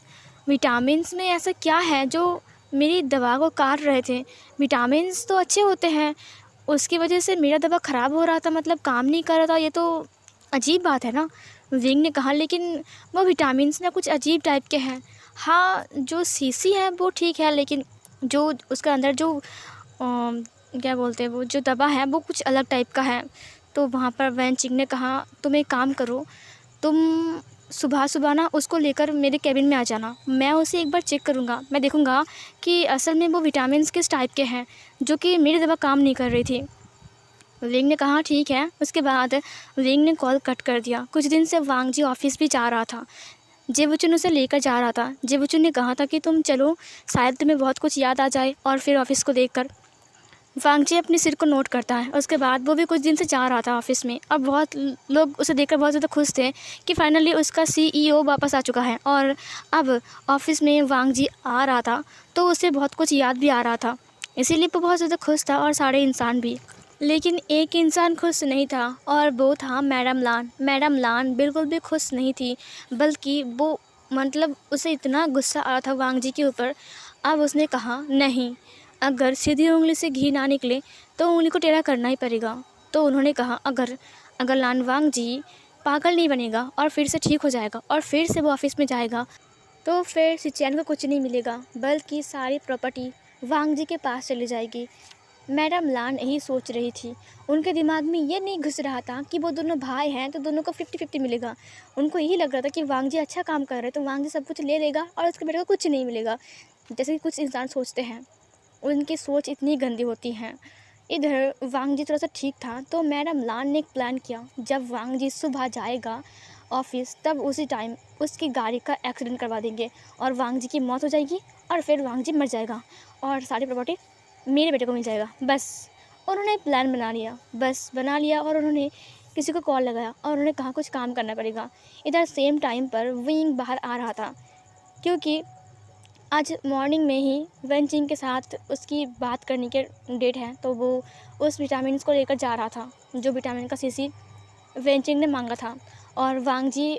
विटामिन्स में ऐसा क्या है जो मेरी दवा को काट रहे थे। विटामिन्स तो अच्छे होते हैं, उसकी वजह से मेरा दवा ख़राब हो रहा था, मतलब काम नहीं कर रहा था। ये तो अजीब बात है ना। विंग ने कहा, लेकिन वो विटामिन्स ना कुछ अजीब टाइप के हैं। हाँ, जो शीशी है वो ठीक है, लेकिन जो उसके अंदर जो क्या बोलते हैं, वो जो दवा है वो कुछ अलग टाइप का है। तो वहाँ पर वैन चिंग ने कहा, तुम एक काम करो, तुम सुबह सुबह ना उसको लेकर मेरे केबिन में आ जाना। मैं उसे एक बार चेक करूँगा, मैं देखूँगा कि असल में वो विटामिन्स किस टाइप के हैं, जो कि मेरी दवा काम नहीं कर रही थी। विंग ने कहा, ठीक है। उसके बाद विंग ने कॉल कट कर दिया। कुछ दिन से वांग जी ऑफिस भी जा रहा था। जेबुचुन उसे लेकर जा रहा था। जेबुचुन ने कहा था कि तुम चलो, शायद तुम्हें बहुत कुछ याद आ जाए और फिर ऑफिस को देखकर। वांग जी अपने सिर को नोट करता है। उसके बाद वो भी कुछ दिन से जा रहा था ऑफिस में, और बहुत लोग उसे देखकर बहुत ज़्यादा खुश थे कि फाइनली उसका CEO वापस आ चुका है। और अब ऑफिस में वांग जी आ रहा था तो उसे बहुत कुछ याद भी आ रहा था, इसीलिए वो बहुत ज़्यादा खुश था, और सारे इंसान भी। लेकिन एक इंसान खुश नहीं था, और वो था मैडम लान। मैडम लान बिल्कुल भी खुश नहीं थी, बल्कि वो मतलब उसे इतना गुस्सा आ रहा था वांग जी के ऊपर। अब उसने कहा, नहीं, अगर सीधी उंगली से घी ना निकले तो उंगली को टेढ़ा करना ही पड़ेगा। तो उन्होंने कहा, अगर अगर लान वांग जी पागल नहीं बनेगा और फिर से ठीक हो जाएगा और फिर से वो ऑफिस में जाएगा, तो फिर सिचैन को कुछ नहीं मिलेगा, बल्कि सारी प्रॉपर्टी वांग जी के पास चली जाएगी। मैडम लान यही सोच रही थी। उनके दिमाग में ये नहीं घुस रहा था कि वो दोनों भाई हैं तो दोनों को 50-50 मिलेगा। उनको यही लग रहा था कि वांग जी अच्छा काम कर रहे हैं तो वांग जी सब कुछ ले लेगा और उसके बेटे को कुछ नहीं मिलेगा, जैसे कि कुछ इंसान सोचते हैं। उनकी सोच इतनी गंदी होती है। इधर वांग जी थोड़ा सा ठीक था, तो मैडम लान ने एक प्लान किया। जब वांग जी सुबह जाएगा ऑफिस, तब उसी टाइम उसकी गाड़ी का एक्सीडेंट करवा देंगे और वांग जी की मौत हो जाएगी, और फिर वांग जी मर जाएगा और सारी प्रॉपर्टी मेरे बेटे को मिल जाएगा। बस उन्होंने प्लान बना लिया और उन्होंने किसी को कॉल लगाया और उन्होंने कहा कुछ काम करना पड़ेगा। इधर सेम टाइम पर विंग बाहर आ रहा था, क्योंकि आज मॉर्निंग में ही वन चिंग के साथ उसकी बात करने के डेट है, तो वो उस विटामिन को लेकर जा रहा था, जो विटामिन का शीशी वन चिंग ने मांगा था। और वांग जी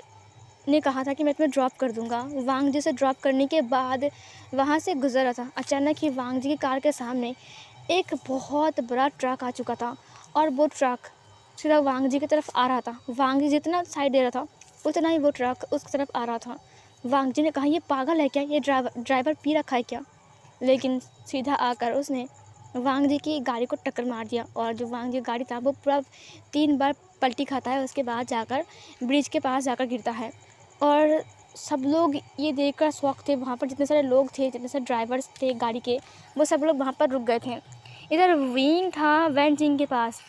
ने कहा था कि मैं तुम्हें ड्रॉप कर दूंगा। वांग जी से ड्रॉप करने के बाद वहाँ से गुजर रहा था, अचानक ही वांग जी की कार के सामने एक बहुत बड़ा ट्रक आ चुका था, और वो ट्रक सीधा वांग जी की तरफ आ रहा था। वांग जी जितना साइड दे रहा था, उतना ही वो ट्रक उस तरफ आ रहा था। वांग जी ने कहा, ये पागल है क्या, ये ड्राइवर पी रखा है क्या? लेकिन सीधा आकर उसने वांग जी की गाड़ी को टक्कर मार दिया, और जो वांग जी की गाड़ी था वो पूरा 3 बार पलटी खाता है। उसके बाद जाकर ब्रिज के पास जाकर गिरता है, और सब लोग ये देखकर शॉक थे। वहाँ पर जितने सारे लोग थे, जितने सारे ड्राइवर्स थे गाड़ी के, वो सब लोग वहाँ पर रुक गए थे। इधर विंग था वैन चिंग के पास।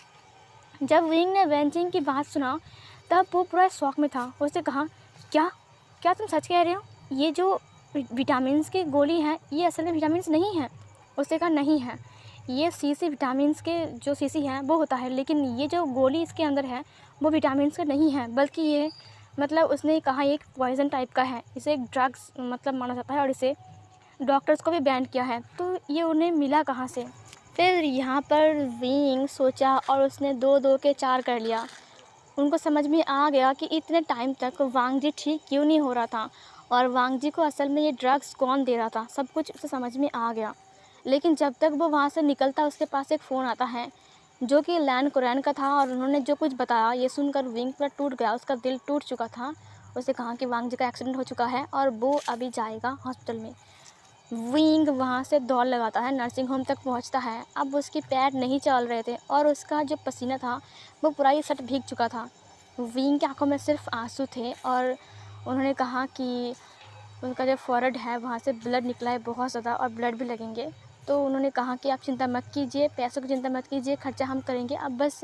जब विंग ने वैन चिंग की बात सुना, तब वो पूरा शॉक में था। उसने कहा, क्या क्या तुम सच कह रहे हो? ये जो विटामिन्स की गोली है, ये असल में विटामिन्स नहीं है। उसने कहा, नहीं है, ये शीशी विटामिन्स के जो शीशी हैं वो होता है, लेकिन ये जो गोली इसके अंदर है वो विटामिन्स का नहीं है, बल्कि ये मतलब उसने कहा एक पॉइज़न टाइप का है, इसे एक ड्रग्स मतलब माना जाता है, और इसे डॉक्टर्स को भी बैन किया है। तो ये उन्हें मिला कहाँ से? फिर यहाँ पर विंग सोचा और उसने 2-2 के 4 कर लिया। उनको समझ में आ गया कि इतने टाइम तक वांग जी ठीक क्यों नहीं हो रहा था, और वांग जी को असल में ये ड्रग्स कौन दे रहा था, सब कुछ उसे समझ में आ गया। लेकिन जब तक वो वहाँ से निकलता, उसके पास एक फ़ोन आता है जो कि लैन कुरैन का था, और उन्होंने जो कुछ बताया ये सुनकर विंग पूरा टूट गया, उसका दिल टूट चुका था। उसे कहा कि वांग जी का एक्सीडेंट हो चुका है और वो अभी जाएगा हॉस्पिटल में। विंग वहाँ से दौड़ लगाता है, नर्सिंग होम तक पहुँचता है। अब उसके पैर नहीं चल रहे थे, और उसका जो पसीना था वो पूरा ही शर्ट भीग चुका था। विंग की आंखों में सिर्फ आंसू थे, और उन्होंने कहा कि उनका जो फॉरहेड है वहाँ से ब्लड निकला है बहुत ज़्यादा, और ब्लड भी लगेंगे। तो उन्होंने कहा कि आप चिंता मत कीजिए, पैसों की चिंता मत कीजिए, खर्चा हम करेंगे, अब बस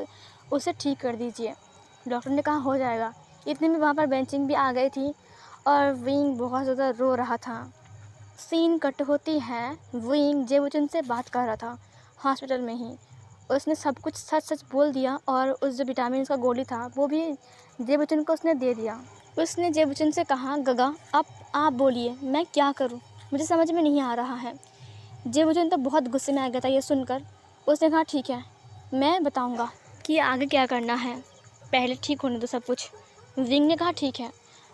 उसे ठीक कर दीजिए। डॉक्टर ने कहा हो जाएगा। इतने में वहाँ पर बेंचिंग भी आ गई थी, और विंग बहुत ज़्यादा रो रहा था। सीन कट होती है, विंग जेबुचुन से बात कर रहा था हॉस्पिटल में ही। उसने सब कुछ सच सच बोल दिया, और उस जो विटामिन का गोली था वो भी जेबुचुन को उसने दे दिया। उसने जेबुचुन से कहा, गगा अब आप बोलिए, मैं क्या करूं, मुझे समझ में नहीं आ रहा है। जेबुचुन तो बहुत गुस्से में आ गया था ये सुनकर। उसने कहा, ठीक है, मैं बताऊंगा कि आगे क्या करना है, पहले ठीक होने दो सब कुछ। विंग ने कहा, ठीक है।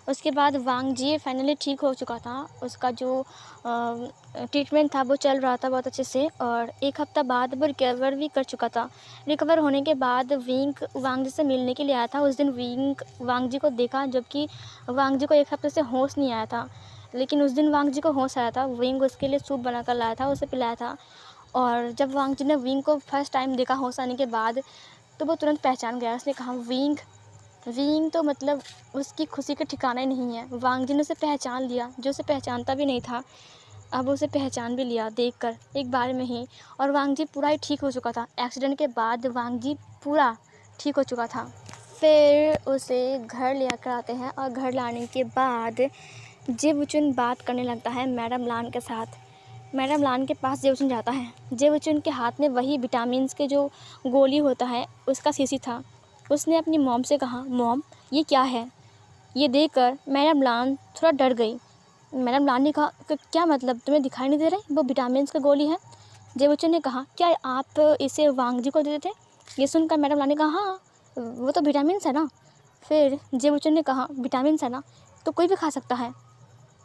उसके बाद वांग जी फाइनली ठीक हो चुका था। उसका जो ट्रीटमेंट था वो चल रहा था बहुत अच्छे से, और 1 हफ़्ता बाद वो रिकवर भी कर चुका था। रिकवर होने के बाद विंग वांग जी से मिलने के लिए आया था। उस दिन विंग वांग जी को देखा, जबकि वांग जी को 1 हफ़्ते से होश नहीं आया था, लेकिन उस दिन वांग जी को होश आया था। विंग उसके लिए सूप बना कर लाया था, उसे पिलाया था। और जब वांग जी ने विंग को फर्स्ट टाइम देखा होश आने के बाद, तो वो तुरंत पहचान गया। उसने कहा विंग। विंग तो मतलब उसकी खुशी का ठिकाना ही नहीं है। वांग जी ने उसे पहचान लिया, जो उसे पहचानता भी नहीं था, अब उसे पहचान भी लिया देखकर एक बार में ही। और वांग जी पूरा ही ठीक हो चुका था। एक्सीडेंट के बाद वांग जी पूरा ठीक हो चुका था। फिर उसे घर ले आकर आते हैं, और घर लाने के बाद जेबुचुन बात करने लगता है मैडम लान के साथ। मैडम लान के पास जेबुचुन जाता है। जेबुचुन के हाथ में वही विटामिन्स के जो गोली होता है उसका शीशी था। उसने अपनी मॉम से कहा, मॉम ये क्या है? ये देखकर मैडम लान थोड़ा डर गई। मैडम लान ने कहा कि क्या मतलब, तुम्हें दिखाई नहीं दे रही? वो विटामिन्स की गोली है। जेबुचुन ने कहा, क्या आप इसे वांग जी को दे देते? ये सुनकर मैडम लान ने कहा, हाँ वो तो विटामिन्स है ना। फिर जेबुचुन ने कहा, विटामिन्स है ना तो कोई भी खा सकता है।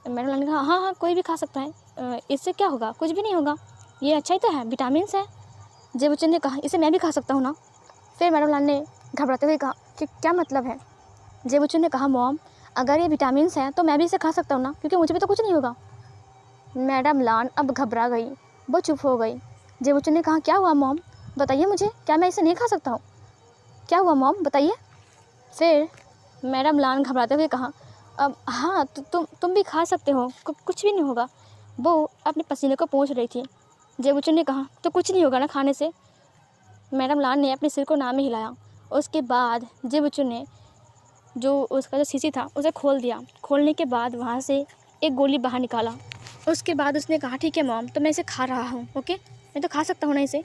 मैडम लान ने कहा, हाँ हाँ कोई भी खा सकता है, इससे क्या होगा? कुछ भी नहीं होगा, ये अच्छा ही तो है, विटामिन्स है। जेबुचुन ने कहा, इसे मैं भी खा सकता हूँ ना? फिर मैडम लान ने घबराते हुए कहा कि क्या मतलब है? जेबुचुन ने कहा, मॉम अगर ये विटामिन्स हैं तो मैं भी इसे खा सकता हूँ ना, क्योंकि मुझे भी तो कुछ नहीं होगा। मैडम लान अब घबरा गई, वो चुप हो गई। जेबुचुन ने कहा, क्या हुआ मॉम, बताइए मुझे, क्या मैं इसे नहीं खा सकता हूँ? क्या हुआ मॉम, बताइए। फिर मैडम लान घबराते हुए कहा, अब हाँ तो तुम भी खा सकते हो, कुछ भी नहीं होगा। वो अपने पसीने को पोंछ रही थी। जेबुचुन ने कहा, तो कुछ नहीं होगा ना खाने से? मैडम लान ने अपने सिर को ना में हिलाया। उसके बाद जेबुचुन ने जो उसका जो शीशी था उसे खोल दिया। खोलने के बाद वहाँ से एक गोली बाहर निकाला। उसके बाद उसने कहा, ठीक है मॉम, तो मैं इसे खा रहा हूँ, ओके, मैं तो खा सकता हूँ ना इसे।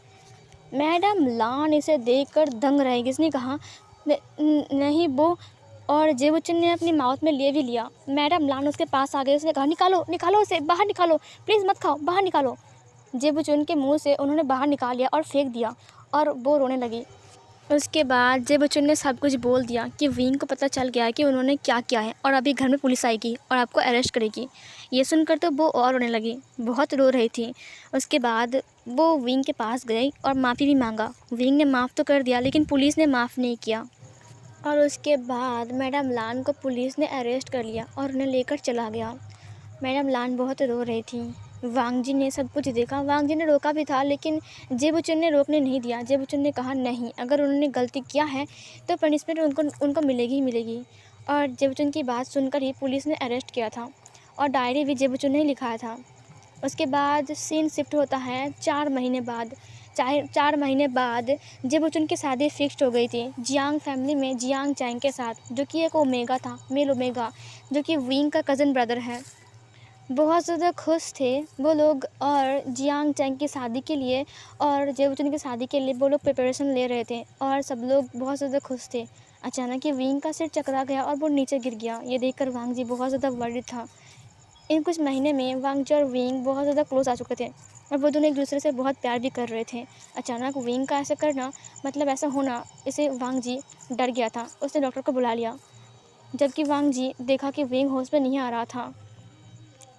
मैडम लान इसे देखकर दंग रह गई। इसने कहा, नहीं वो, और जेबुचुन ने अपनी माउथ में ले भी लिया। मैडम लान उसके पास आ गई। उसने कहा, निकालो निकालो इसे, बाहर निकालो, प्लीज़ मत खाओ, बाहर निकालो। जेबुचुन के मुंह से उन्होंने बाहर निकाल लिया और फेंक दिया, और वो रोने लगी। उसके बाद जेबुचुन ने सब कुछ बोल दिया कि विंग को पता चल गया कि उन्होंने क्या किया है, और अभी घर में पुलिस आएगी और आपको अरेस्ट करेगी। ये सुनकर तो वो और रोने लगी, बहुत रो रही थी। उसके बाद वो विंग के पास गई और माफ़ी भी मांगा। विंग ने माफ़ तो कर दिया, लेकिन पुलिस ने माफ़ नहीं किया। और उसके बाद मैडम लान को पुलिस ने अरेस्ट कर लिया और उन्हें लेकर चला गया। मैडम लान बहुत रो रही थी। वांग जी ने सब कुछ देखा। वांग जी ने रोका भी था, लेकिन जेबुचुन ने रोकने नहीं दिया। जेबुचुन ने कहा, नहीं, अगर उन्होंने गलती किया है तो पनिशमेंट उनको मिलेगी ही मिलेगी। और जेबुचुन की बात सुनकर ही पुलिस ने अरेस्ट किया था, और डायरी भी जेबुचुन ने लिखाया था। उसके बाद सीन शिफ्ट होता है 4 महीने बाद। 4 महीने बाद जेबुचुन की शादी फिक्स्ड हो गई थी जियांग फैमिली में, जियांग चैंग के साथ, जो कि एक ओमेगा था, मेल ओमेगा, जो कि विंग का कज़न ब्रदर है। बहुत ज़्यादा खुश थे वो लोग, और जियांग चैंग की शादी के लिए और जेबुचुन की शादी के लिए वो लोग प्रिपरेशन ले रहे थे, और सब लोग बहुत ज़्यादा खुश थे। अचानक ही विंग का सिर चकरा गया और वो नीचे गिर गया। ये देखकर वांग जी बहुत ज़्यादा वर्रिड था। इन कुछ महीने में वांग जी और विंग बहुत ज़्यादा क्लोज आ चुके थे, और वो दोनों एक दूसरे से बहुत प्यार भी कर रहे थे। अचानक विंग का ऐसा करना, मतलब ऐसा होना, इसे वांग जी डर गया था। उसने डॉक्टर को बुला लिया। जबकि वांग जी देखा कि विंग होश में नहीं आ रहा था।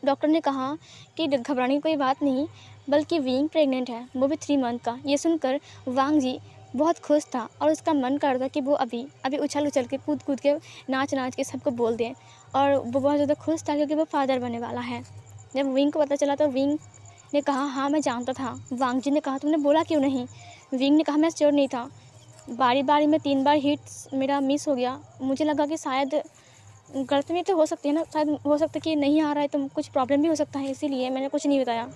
डॉक्टर ने कहा कि घबराने की कोई बात नहीं, बल्कि विंग प्रेग्नेंट है, वो भी 3 मंथ का। ये सुनकर वांग जी बहुत खुश था, और उसका मन कर रहा था कि वो अभी अभी उछल उछल के, कूद कूद के, नाच नाच के सबको बोल दें। और वो बहुत ज़्यादा खुश था क्योंकि वो फादर बनने वाला है। जब विंग को पता चला तो विंग ने कहा, हाँ मैं जानता था। वांग जी ने कहा, तुमने बोला क्यों नहीं? विंग ने कहा, मैं श्योर नहीं था, बारी बारी में 3 बार हिट्स मेरा मिस हो गया। मुझे लगा कि शायद गलतफहमी तो हो सकती है ना, शायद हो सकता है कि नहीं आ रहा है तो कुछ प्रॉब्लम भी हो सकता है, इसीलिए मैंने कुछ नहीं बताया।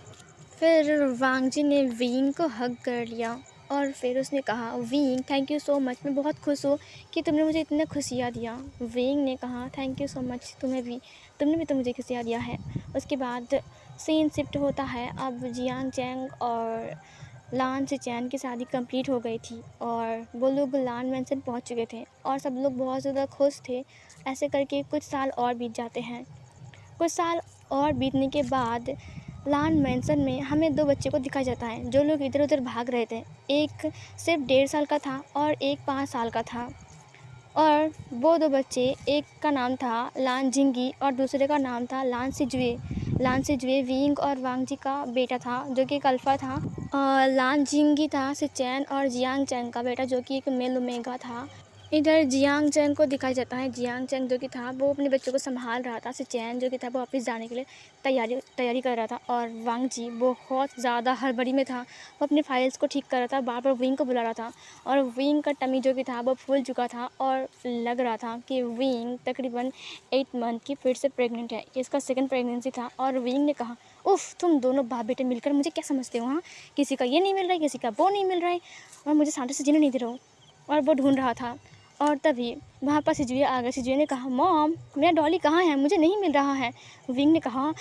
फिर वांग जी ने विंग को हग कर लिया, और फिर उसने कहा, wing thank you so much, मैं बहुत खुश हूँ कि तुमने मुझे इतना खुशियाँ दिया। विंग ने कहा, थैंक यू सो मच, तुमने भी तो मुझे खुशियाँ दिया है। उसके बाद सीन शिफ्ट होता है। अब जियांग चैंग और लान से चैन की शादी कंप्लीट हो गई थी, और वो लोग लान मेंशन पहुंच चुके थे, और सब लोग बहुत ज़्यादा खुश थे। ऐसे करके कुछ साल और बीत जाते हैं। कुछ साल और बीतने के बाद लान मेंशन में हमें 2 बच्चे को दिखाया जाता है, जो लोग इधर उधर भाग रहे थे। एक सिर्फ 1.5 साल का था और एक 5 साल का था। और वो दो बच्चे, एक का नाम था लान जिंगी और दूसरे का नाम था लान सिजुए। लान सिजुए विंग और वांग जी का बेटा था जो कि एक अल्फ़ा था। और लान जिंगी था सिचैन और जियांग चैंग का बेटा जो कि एक मेल ओमेगा था। इधर जियांग चैंग को दिखाया जाता है। जियांग चैंग जो कि था वो अपने बच्चों को संभाल रहा था। सिचैन जो कि था वो ऑफिस जाने के लिए तैयारी कर रहा था। और वांग जी बहुत ज़्यादा हड़बड़ी में था। वो अपने फाइल्स को ठीक कर रहा था, बार बार विंग को बुला रहा था। और विंग का टमी जो कि था वो फूल चुका था और लग रहा था कि विंग तकरीबन 8 मंथ की फिर से प्रेग्नेंट है। इसका सेकंड प्रेगनेंसी था। और विंग ने कहा, उफ़, तुम दोनों बाप बेटे मिलकर मुझे क्या समझते हो? हाँ, किसी का ये नहीं मिल रहा है, किसी का वो नहीं मिल रहा है, और मुझे शांति से जीने नहीं दे रहे हो। और वो ढूंढ रहा था। और तभी वहाँ पर सिजुए आ गए। सिजुए ने कहा, मॉम, मेरा डॉली कहाँ है? मुझे नहीं मिल रहा है। विंग ने कहा,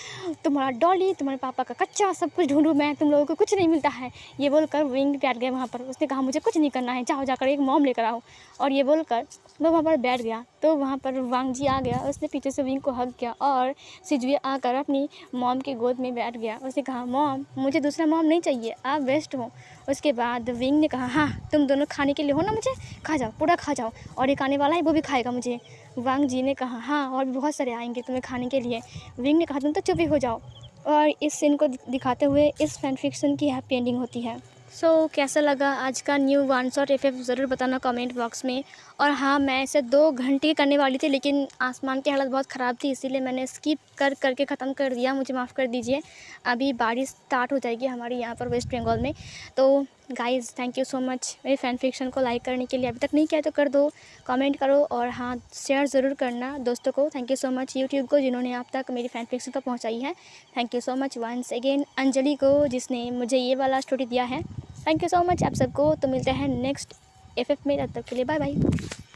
तुम्हारा डॉली, तुम्हारे पापा का कच्चा, सब कुछ ढूंढूं मैं, तुम लोगों को कुछ नहीं मिलता है। ये बोलकर विंग बैठ गया वहाँ पर। उसने कहा, मुझे कुछ नहीं करना है, जाओ जाकर एक मॉम लेकर आओ। और ये बोलकर वो वहाँ पर बैठ गया। तो वहाँ पर वांग जी आ गया। उसने पीछे से विंग को हग किया और सिजुए आकर अपनी मॉम की गोद में बैठ गया। उसने कहा, मॉम, मुझे दूसरा मॉम नहीं चाहिए, आप बेस्ट हो। उसके बाद विंग ने कहा, हाँ, तुम दोनों खाने के लिए हो ना, मुझे खा जाओ, पूरा खा जाओ, और एक आने वाला है वो भी खाएगा मुझे। वांग जी ने कहा, हाँ, और भी बहुत सारे आएंगे तुम्हें खाने के लिए। विंग ने कहा, तुम तो चुप ही हो जाओ। और इस सीन को दिखाते हुए इस फैन फिक्शन की हैप्पी एंडिंग होती है। कैसा लगा आज का न्यू वन शॉट एफ ज़रूर बताना कमेंट बॉक्स में। और हाँ, मैं इसे 2 घंटे करने वाली थी, लेकिन आसमान की हालत बहुत ख़राब थी, इसीलिए मैंने स्किप करके ख़त्म कर दिया। मुझे माफ़ कर दीजिए। अभी बारिश स्टार्ट हो जाएगी हमारे यहाँ पर वेस्ट बंगाल में। तो guys, thank you so much मेरे फ़ैन फिक्शन को लाइक करने के लिए। अभी तक नहीं किया तो कर दो, कमेंट करो, और हाँ, शेयर ज़रूर करना दोस्तों को। Thank you so much YouTube को जिन्होंने आप तक मेरी फ़ैन फिक्शन को पहुँचाई है। Thank you so much once again Anjali को, जिसने मुझे ये वाला स्टोरी दिया है। थैंक यू सो मच आप सबको। तो मिलते हैं नेक्स्ट एफएफ में, तब तक के लिए बाय बाय।